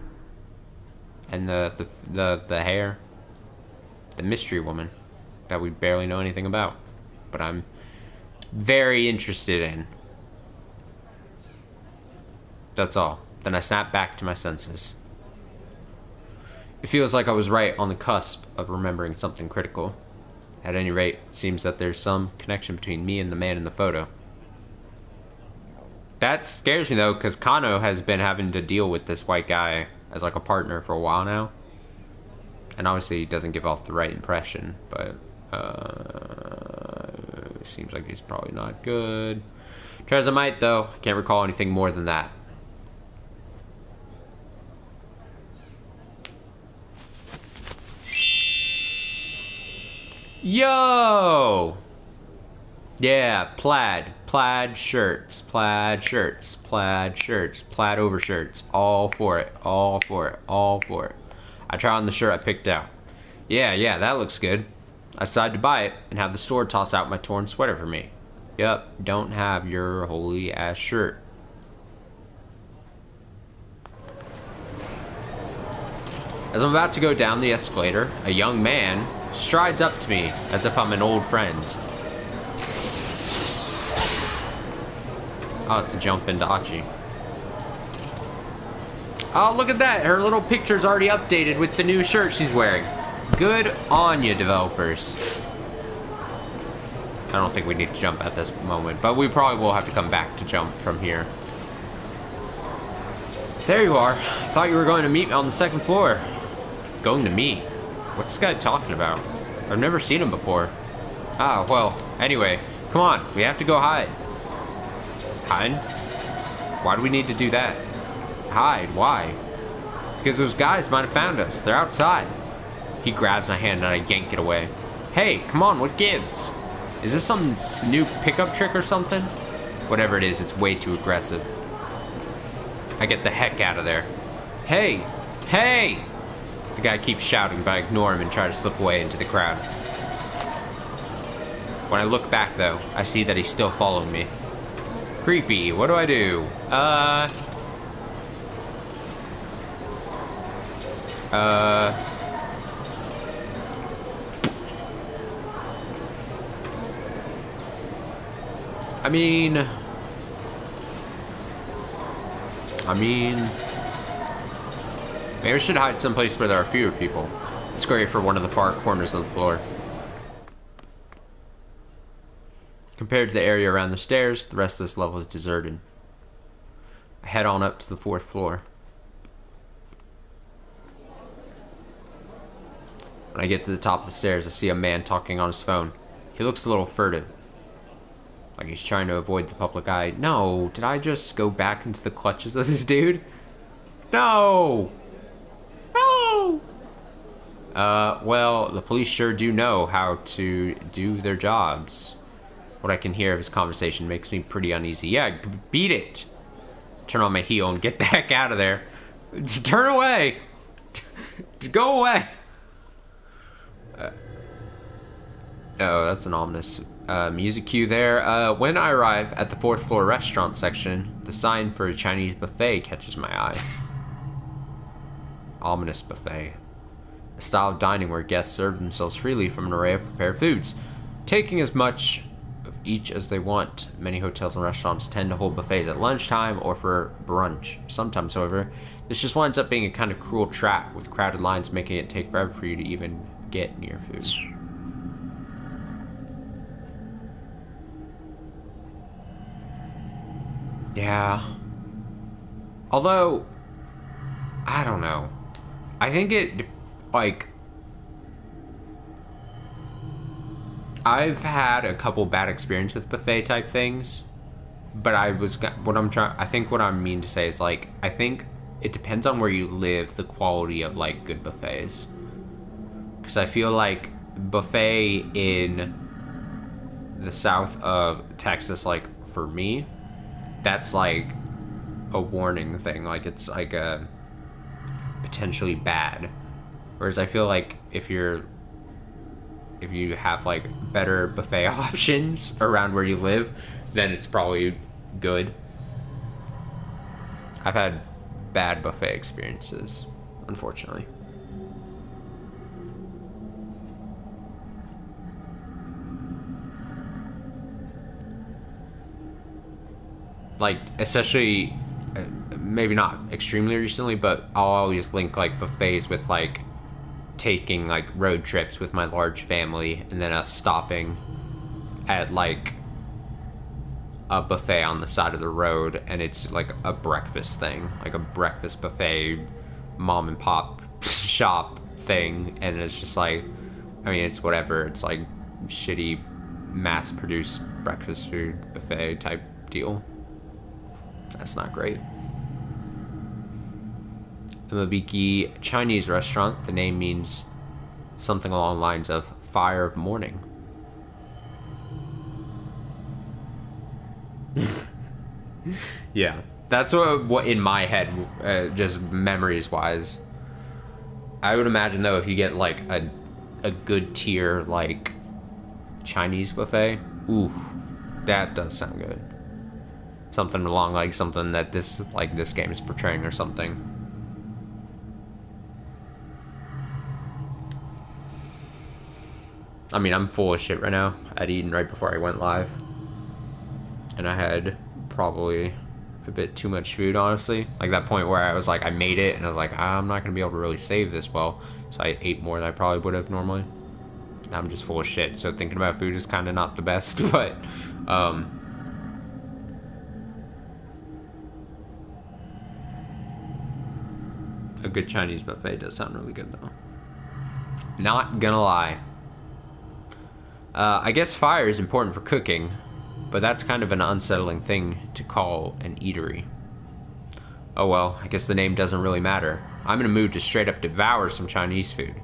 And the hair. The mystery woman that we barely know anything about, but I'm very interested in. That's all. Then I snap back to my senses. It feels like I was right on the cusp of remembering something critical. At any rate, it seems that there's some connection between me and the man in the photo. That scares me though, because Kano has been having to deal with this white guy as like a partner for a while now. And obviously he doesn't give off the right impression, but seems like he's probably not good. Try as I might though, I can't recall anything more than that. Yo! Yeah, plaid shirts, plaid overshirts, all for it. I try on the shirt I picked out. Yeah, that looks good. I decide to buy it and have the store toss out my torn sweater for me. Yup, don't have your holy ass shirt. As I'm about to go down the escalator, a young man strides up to me as if I'm an old friend. I'll have to jump into Achi. Oh, look at that. Her little picture's already updated with the new shirt she's wearing. Good on you, developers. I don't think we need to jump at this moment, but we probably will have to come back to jump from here. There you are. I thought you were going to meet me on the second floor. Going to meet? What's this guy talking about? I've never seen him before. Ah, well, anyway, come on. We have to go hide. Hide? Why do we need to do that? Hide? Why? Because those guys might have found us. They're outside. He grabs my hand and I yank it away. Hey, come on, what gives? Is this some new pickup trick or something? Whatever it is, it's way too aggressive. I get the heck out of there. Hey! Hey! The guy keeps shouting, but I ignore him and try to slip away into the crowd. When I look back, though, I see that he's still following me. Creepy. What do I do? I mean, maybe I should hide someplace where there are fewer people. It's great for one of the far corners of the floor. Compared to the area around the stairs, the rest of this level is deserted. I head on up to the 4th floor. When I get to the top of the stairs, I see a man talking on his phone. He looks a little furtive. Like he's trying to avoid the public eye. No, did I just go back into the clutches of this dude? No! No! Well, the police sure do know how to do their jobs. What I can hear of his conversation makes me pretty uneasy. Yeah, beat it! Turn on my heel and get the heck out of there. Turn away! Go away! Oh, that's an ominous music cue there. When I arrive at the 4th floor restaurant section, the sign for a Chinese buffet catches my eye. Ominous buffet. A style of dining where guests serve themselves freely from an array of prepared foods, taking as much of each as they want. Many hotels and restaurants tend to hold buffets at lunchtime or for brunch. Sometimes, however, this just winds up being a kind of cruel trap, with crowded lines making it take forever for you to even get near food. Yeah. Although, I don't know. I think it, like, I've had a couple bad experiences with buffet type things, but I think what I mean to say is, like, I think it depends on where you live, the quality of, like, good buffets. Because I feel like buffet in the south of Texas, like, for me, that's like a warning thing. Like, it's like a potentially bad. Whereas I feel like if you have like better buffet options around where you live, then it's probably good. I've had bad buffet experiences, unfortunately. Like, especially, maybe not extremely recently, but I'll always link, like, buffets with, like, taking, like, road trips with my large family, and then us stopping at, like, a buffet on the side of the road, and it's, like, a breakfast thing. Like, a breakfast buffet, mom and pop shop thing, and it's just, like, I mean, it's whatever. It's, like, shitty, mass-produced breakfast food buffet type deal. That's not great. The Mabiki Chinese restaurant. The name means something along the lines of fire of morning. Yeah, that's what in my head, just memories wise. I would imagine though, if you get like a good tier like Chinese buffet, ooh, that does sound good. Something along like something that this game is portraying or something. I mean, I'm full of shit right now. I'd eaten right before I went live, and I had probably a bit too much food, honestly. Like that point where I was like, I made it, and I was like, I'm not gonna be able to really save this well, so I ate more than I probably would have normally. I'm just full of shit, so thinking about food is kind of not the best, but a good Chinese buffet does sound really good, though. Not gonna lie. I guess fire is important for cooking, but that's kind of an unsettling thing to call an eatery. Oh well, I guess the name doesn't really matter. I'm in a mood to straight up devour some Chinese food.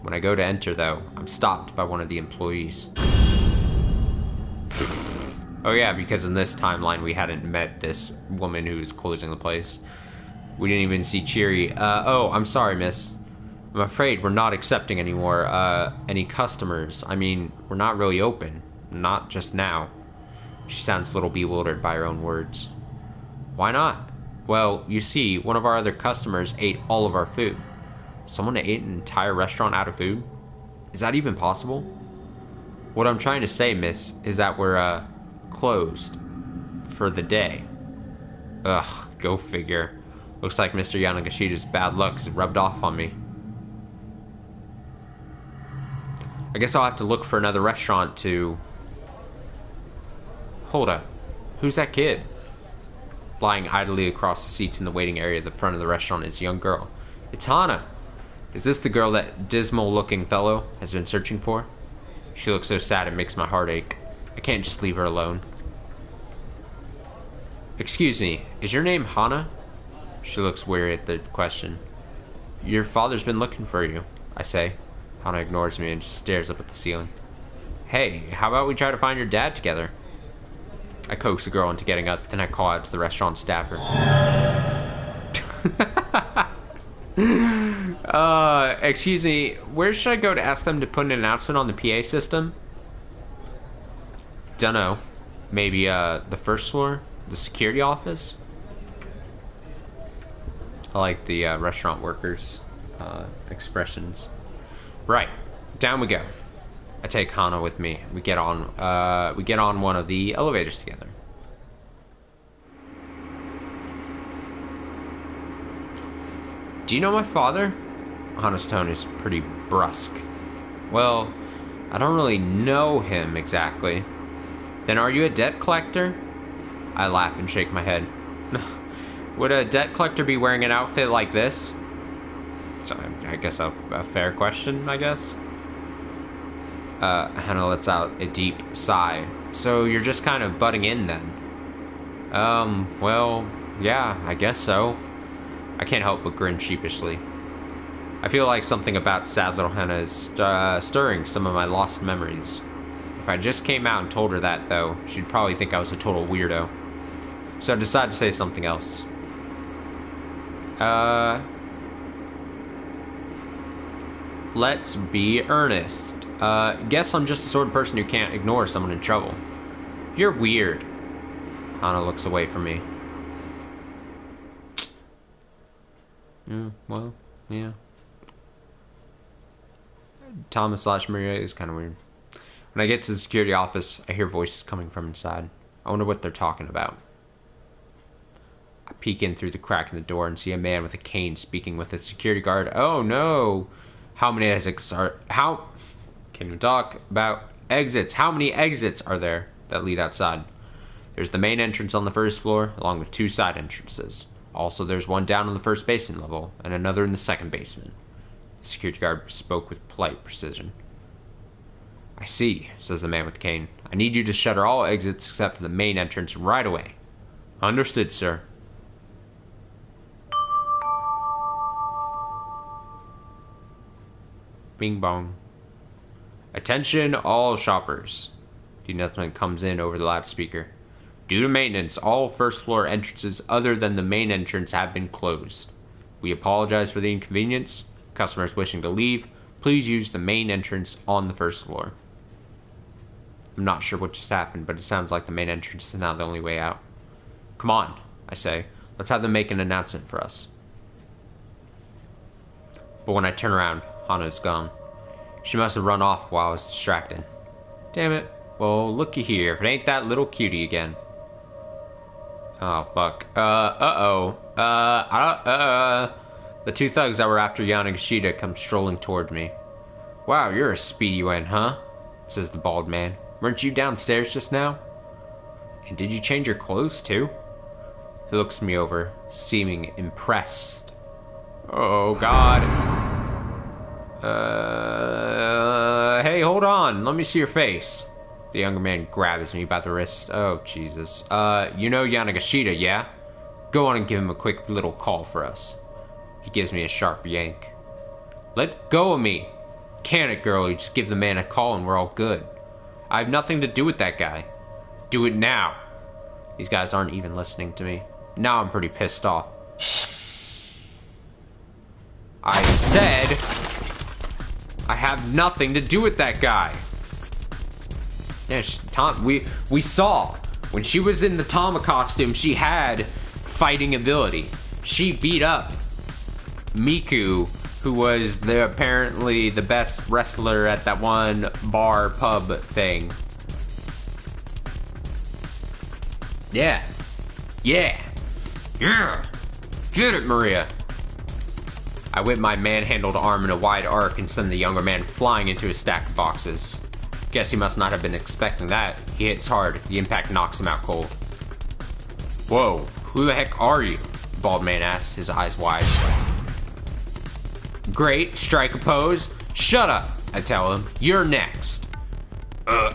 When I go to enter, though, I'm stopped by one of the employees. Oh yeah, because in this timeline we hadn't met this woman who was closing the place. We didn't even see Cheery. Oh, I'm sorry, miss. I'm afraid we're not accepting any more, any customers. I mean, we're not really open. Not just now. She sounds a little bewildered by her own words. Why not? Well, you see, one of our other customers ate all of our food. Someone ate an entire restaurant out of food? Is that even possible? What I'm trying to say, miss, is that we're, closed. For the day. Ugh, go figure. Looks like Mr. Yanagashida's bad luck has rubbed off on me. I guess I'll have to look for another restaurant to... Hold up. Who's that kid? Lying idly across the seats in the waiting area at the front of the restaurant is a young girl. It's Hana. Is this the girl that dismal-looking fellow has been searching for? She looks so sad it makes my heart ache. I can't just leave her alone. Excuse me, is your name Hana? She looks weary at the question. Your father's been looking for you, I say. Hana ignores me and just stares up at the ceiling. Hey, how about we try to find your dad together? I coax the girl into getting up, then I call out to the restaurant staffer. Excuse me, where should I go to ask them to put an announcement on the PA system? Dunno. Maybe, the first floor? The security office? I like the, restaurant workers, expressions. Right. Down we go. I take Hana with me. We get on one of the elevators together. Do you know my father? Hana's tone is pretty brusque. Well, I don't really know him exactly. Then are you a debt collector? I laugh and shake my head. Would a debt collector be wearing an outfit like this? So I guess a fair question, I guess. Hana lets out a deep sigh. So you're just kind of butting in then? Well, yeah, I guess so. I can't help but grin sheepishly. I feel like something about sad little Hana is stirring some of my lost memories. If I just came out and told her that, though, she'd probably think I was a total weirdo. So I decided to say something else. Let's be earnest. Guess I'm just the sort of person who can't ignore someone in trouble. You're weird. Hana looks away from me. Well, yeah. Thomas/Maria is kind of weird. When I get to the security office, I hear voices coming from inside. I wonder what they're talking about. I peek in through the crack in the door and see a man with a cane speaking with a security guard. Oh no! How many exits are... How... Can you talk about exits? How many exits are there that lead outside? There's the main entrance on the first floor, along with 2 side entrances. Also, there's one down on the first basement level, and another in the second basement. The security guard spoke with polite precision. I see, says the man with the cane. I need you to shutter all exits except for the main entrance right away. Understood, sir. Bing bong. Attention all shoppers. The announcement comes in over the loudspeaker. Due to maintenance, all first floor entrances other than the main entrance have been closed. We apologize for the inconvenience. Customers wishing to leave, please use the main entrance on the first floor. I'm not sure what just happened, but it sounds like the main entrance is now the only way out. Come on, I say. Let's have them make an announcement for us. But when I turn around, Hana's gone. She must have run off while I was distracted. Damn it. Well, looky here. If it ain't that little cutie again. Oh, fuck. The 2 thugs that were after Yanagashita come strolling toward me. Wow, you're a speedy one, huh? Says the bald man. Weren't you downstairs just now? And did you change your clothes, too? He looks me over, seeming impressed. Oh, God. Hey, hold on. Let me see your face. The younger man grabs me by the wrist. Oh, Jesus. You know Yanagashita, yeah? Go on and give him a quick little call for us. He gives me a sharp yank. Let go of me. Can it, girl? You just give the man a call and we're all good. I have nothing to do with that guy. Do it now. These guys aren't even listening to me. Now I'm pretty pissed off. I said I have nothing to do with that guy. Yeah, we saw when she was in the Tama costume, she had fighting ability. She beat up Miku, who was apparently the best wrestler at that one bar pub thing. Yeah. Yeah. Yeah. Get it, Maria. I whip my manhandled arm in a wide arc and send the younger man flying into a stack of boxes. Guess he must not have been expecting that. He hits hard. The impact knocks him out cold. Whoa, who the heck are you? The bald man asks, his eyes wide. Great, strike a pose. Shut up, I tell him. You're next. Ugh.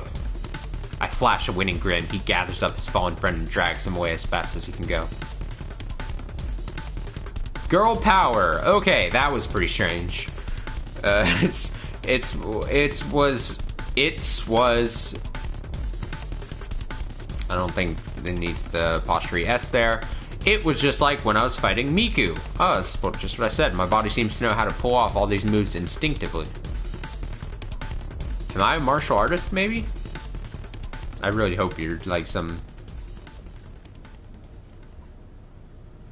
I flash a winning grin. He gathers up his fallen friend and drags him away as fast as he can go. Girl power. Okay, that was pretty strange. It was. I don't think it needs the apostrophe S there. It was just like when I was fighting Miku. Oh, that's just what I said. My body seems to know how to pull off all these moves instinctively. Am I a martial artist, maybe? I really hope you're like some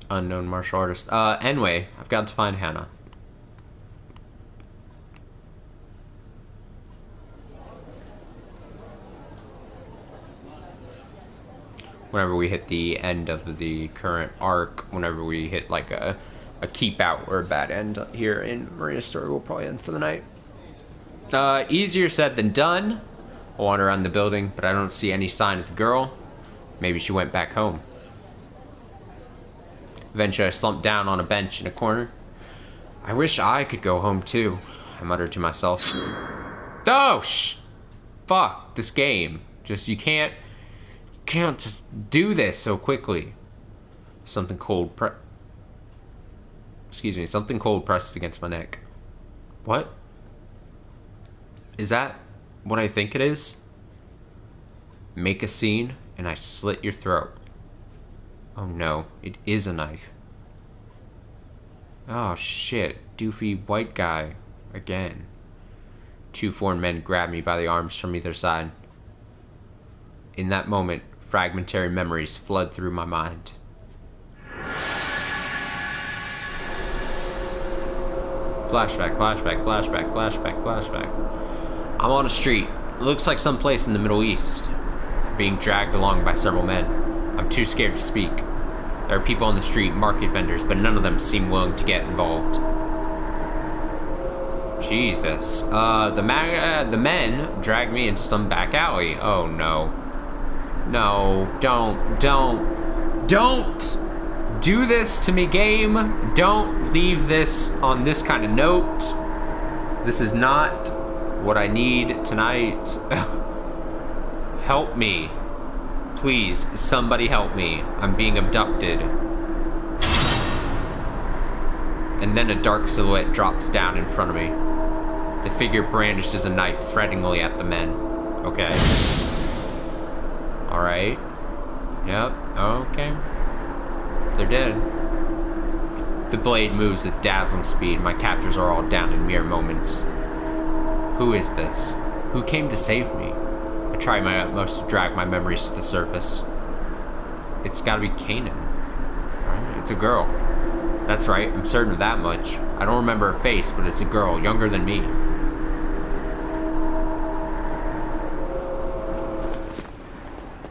unknown martial artist. Anyway, I've got to find Hannah. Whenever we hit the end of the current arc, whenever we hit like a keep out or a bad end here in Maria's story, we'll probably end for the night. Easier said than done. I wander around the building, but I don't see any sign of the girl. Maybe she went back home. Eventually, I slump down on a bench in a corner. I wish I could go home too, I mutter to myself. Oh, fuck this game. Just, you can't just do this so quickly. Something cold something cold pressed against my neck. What? Is that what I think it is? Make a scene and I slit your throat. Oh no, it is a knife. Oh shit, doofy white guy again. Two foreign men grab me by the arms from either side. In that moment, fragmentary memories flood through my mind. Flashback, flashback, flashback, flashback, flashback. I'm on a street. It looks like someplace in the Middle East. I'm being dragged along by several men. I'm too scared to speak. There are people on the street, market vendors, but none of them seem willing to get involved. Jesus. The men drag me into some back alley. Oh no. No, don't do this to me, game. Don't leave this on this kind of note. This is not what I need tonight. Help me. Please, somebody help me. I'm being abducted. And then a dark silhouette drops down in front of me. The figure brandishes a knife threateningly at the men. Okay. Alright. Yep. Okay. They're dead. The blade moves with dazzling speed. My captors are all down in mere moments. Who is this? Who came to save me? I try my utmost to drag my memories to the surface. It's gotta be Kanan. Right? It's a girl. That's right, I'm certain of that much. I don't remember her face, but it's a girl, younger than me.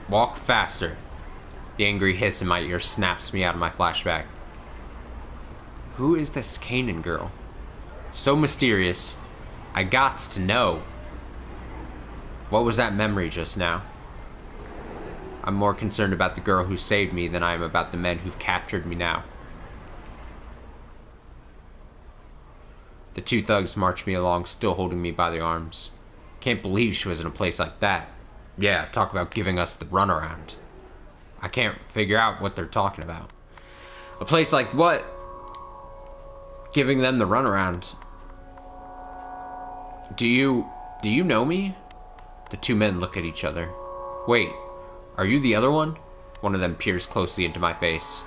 Walk faster. The angry hiss in my ear snaps me out of my flashback. Who is this Kanan girl? So mysterious. I gots to know. What was that memory just now? I'm more concerned about the girl who saved me than I am about the men who've captured me now. The two thugs march me along, still holding me by the arms. Can't believe she was in a place like that. Yeah, talk about giving us the runaround. I can't figure out what they're talking about. A place like what? Giving them the runaround. Do you know me? The two men look at each other. Wait, are you the other one? One of them peers closely into my face.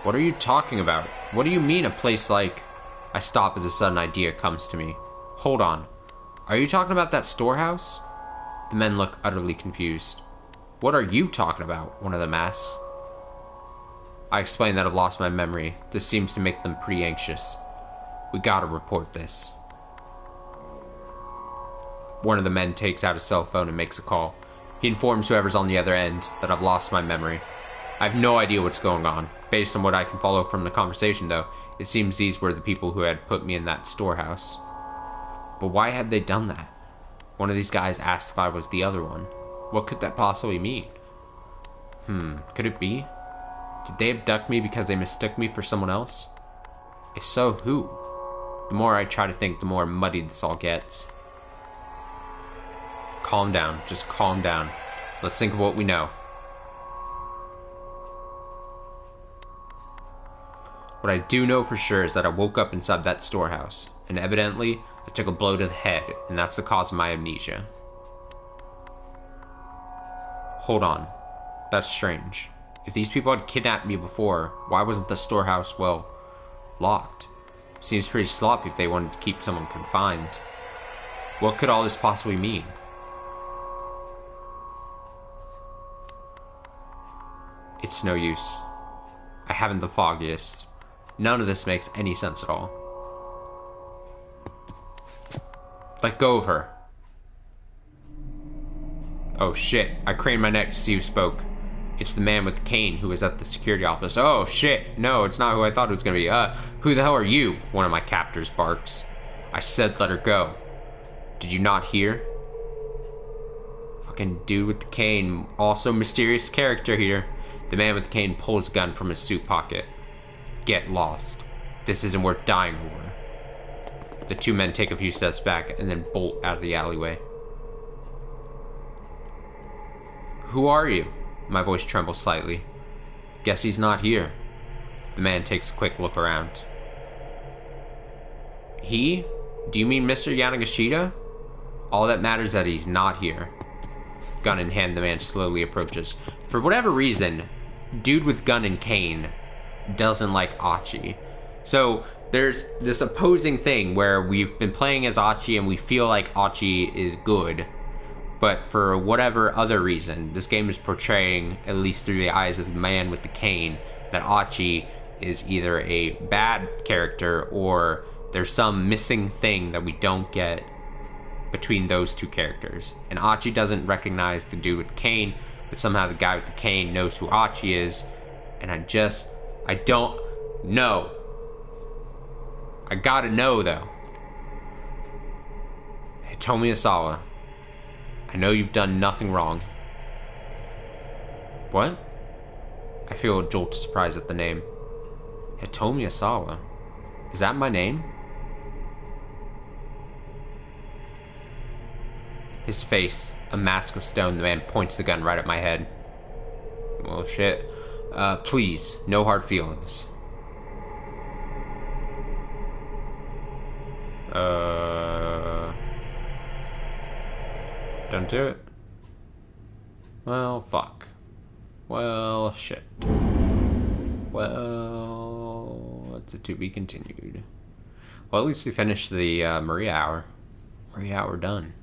What are you talking about? What do you mean a place like... I stop as a sudden idea comes to me. Hold on. Are you talking about that storehouse? The men look utterly confused. What are you talking about? One of them asks. I explain that I've lost my memory. This seems to make them pretty anxious. We gotta report this. One of the men takes out a cell phone and makes a call. He informs whoever's on the other end that I've lost my memory. I have no idea what's going on. Based on what I can follow from the conversation, though, it seems these were the people who had put me in that storehouse. But why had they done that? One of these guys asked if I was the other one. What could that possibly mean? Could it be? Did they abduct me because they mistook me for someone else? If so, who? The more I try to think, the more muddy this all gets. Calm down. Just calm down. Let's think of what we know. What I do know for sure is that I woke up inside that storehouse, and evidently, I took a blow to the head, and that's the cause of my amnesia. Hold on. That's strange. If these people had kidnapped me before, why wasn't the storehouse, well, locked? Seems pretty sloppy if they wanted to keep someone confined. What could all this possibly mean? It's no use. I haven't the foggiest. None of this makes any sense at all. Let go of her. Oh shit, I craned my neck to see who spoke. It's the man with the cane who was at the security office. Oh shit, no, it's not who I thought it was gonna be. Who the hell are you? One of my captors barks. I said let her go. Did you not hear? Fucking dude with the cane, also mysterious character here. The man with the cane pulls a gun from his suit pocket. Get lost. This isn't worth dying over. The two men take a few steps back and then bolt out of the alleyway. Who are you? My voice trembles slightly. Guess he's not here. The man takes a quick look around. He? Do you mean Mr. Yanagashita? All that matters is that he's not here. Gun in hand, the man slowly approaches. For whatever reason, dude with gun and cane doesn't like Achi. So there's this opposing thing where we've been playing as Achi and we feel like Achi is good. But for whatever other reason, this game is portraying, at least through the eyes of the man with the cane, that Achi is either a bad character or there's some missing thing that we don't get between those two characters. And Achi doesn't recognize the dude with the cane, but somehow the guy with the cane knows who Achi is. And I don't know. I gotta know, though. Hitomi Asawa. I know you've done nothing wrong. What? I feel a jolt of surprise at the name. Hitomi Asawa. Is that my name? His face, a mask of stone, the man points the gun right at my head. Well, shit. Please, no hard feelings. Don't do it. Well, fuck. Well, shit. Well, it's a to be continued. Well, at least we finished the Maria hour. Maria hour done.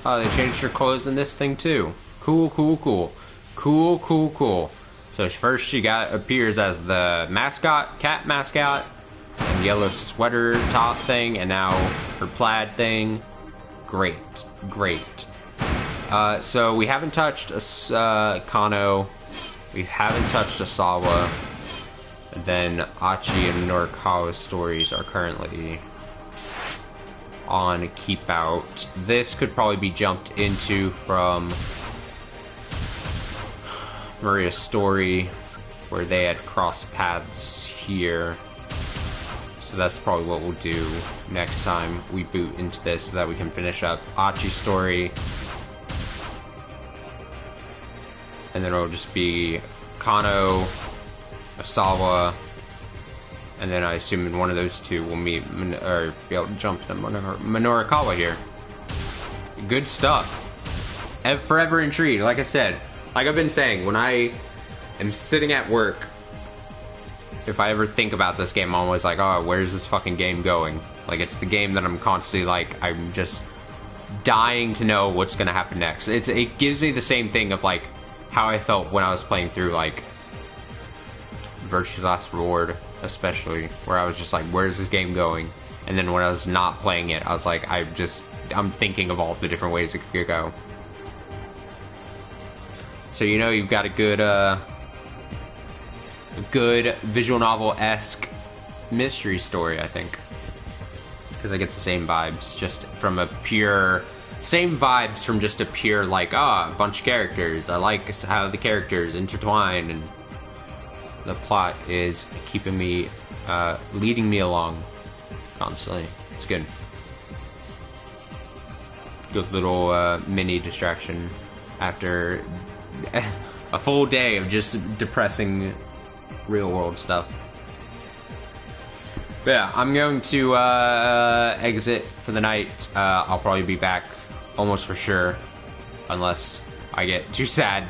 Oh, they changed her clothes in this thing too. Cool, cool, cool. Cool, cool, cool. So first she appears as the mascot, cat mascot, and yellow sweater top thing, and now her plaid thing. Great, great. So we haven't touched Kano. We haven't touched Asawa. And then Achi and Norikawa's stories are currently on Keep Out. This could probably be jumped into from Maria's story, where they had crossed paths here. So that's probably what we'll do next time we boot into this, so that we can finish up Achi's story. And then it'll just be Kano, Asawa, and then I assume in one of those two we'll meet, or be able to jump to Minorikawa here. Good stuff. Forever intrigued, like I said. Like I've been saying, when I am sitting at work, if I ever think about this game, I'm always like, oh, where's this fucking game going? Like, it's the game that I'm constantly like, I'm just dying to know what's gonna happen next. It gives me the same thing of like how I felt when I was playing through like Virtue's Last Reward, especially, where I was just like, where's this game going? And then when I was not playing it, I was like, I'm thinking of all the different ways it could go. So you know you've got a good visual novel-esque mystery story, I think. Because I get the same vibes, just from a pure... Same vibes from just a pure, like, a bunch of characters. I like how the characters intertwine, and the plot is keeping me, leading me along constantly. It's good. Good little mini distraction after a full day of just depressing real-world stuff. But yeah, I'm going to exit for the night. I'll probably be back almost for sure, unless I get too sad.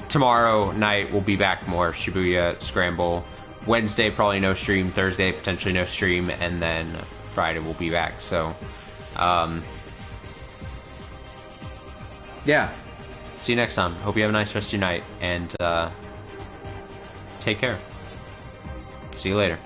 Tomorrow night we'll be back more Shibuya Scramble. Wednesday probably no stream. Thursday potentially no stream, and then Friday we'll be back. So, yeah. See you next time. Hope you have a nice rest of your night, and take care. See you later.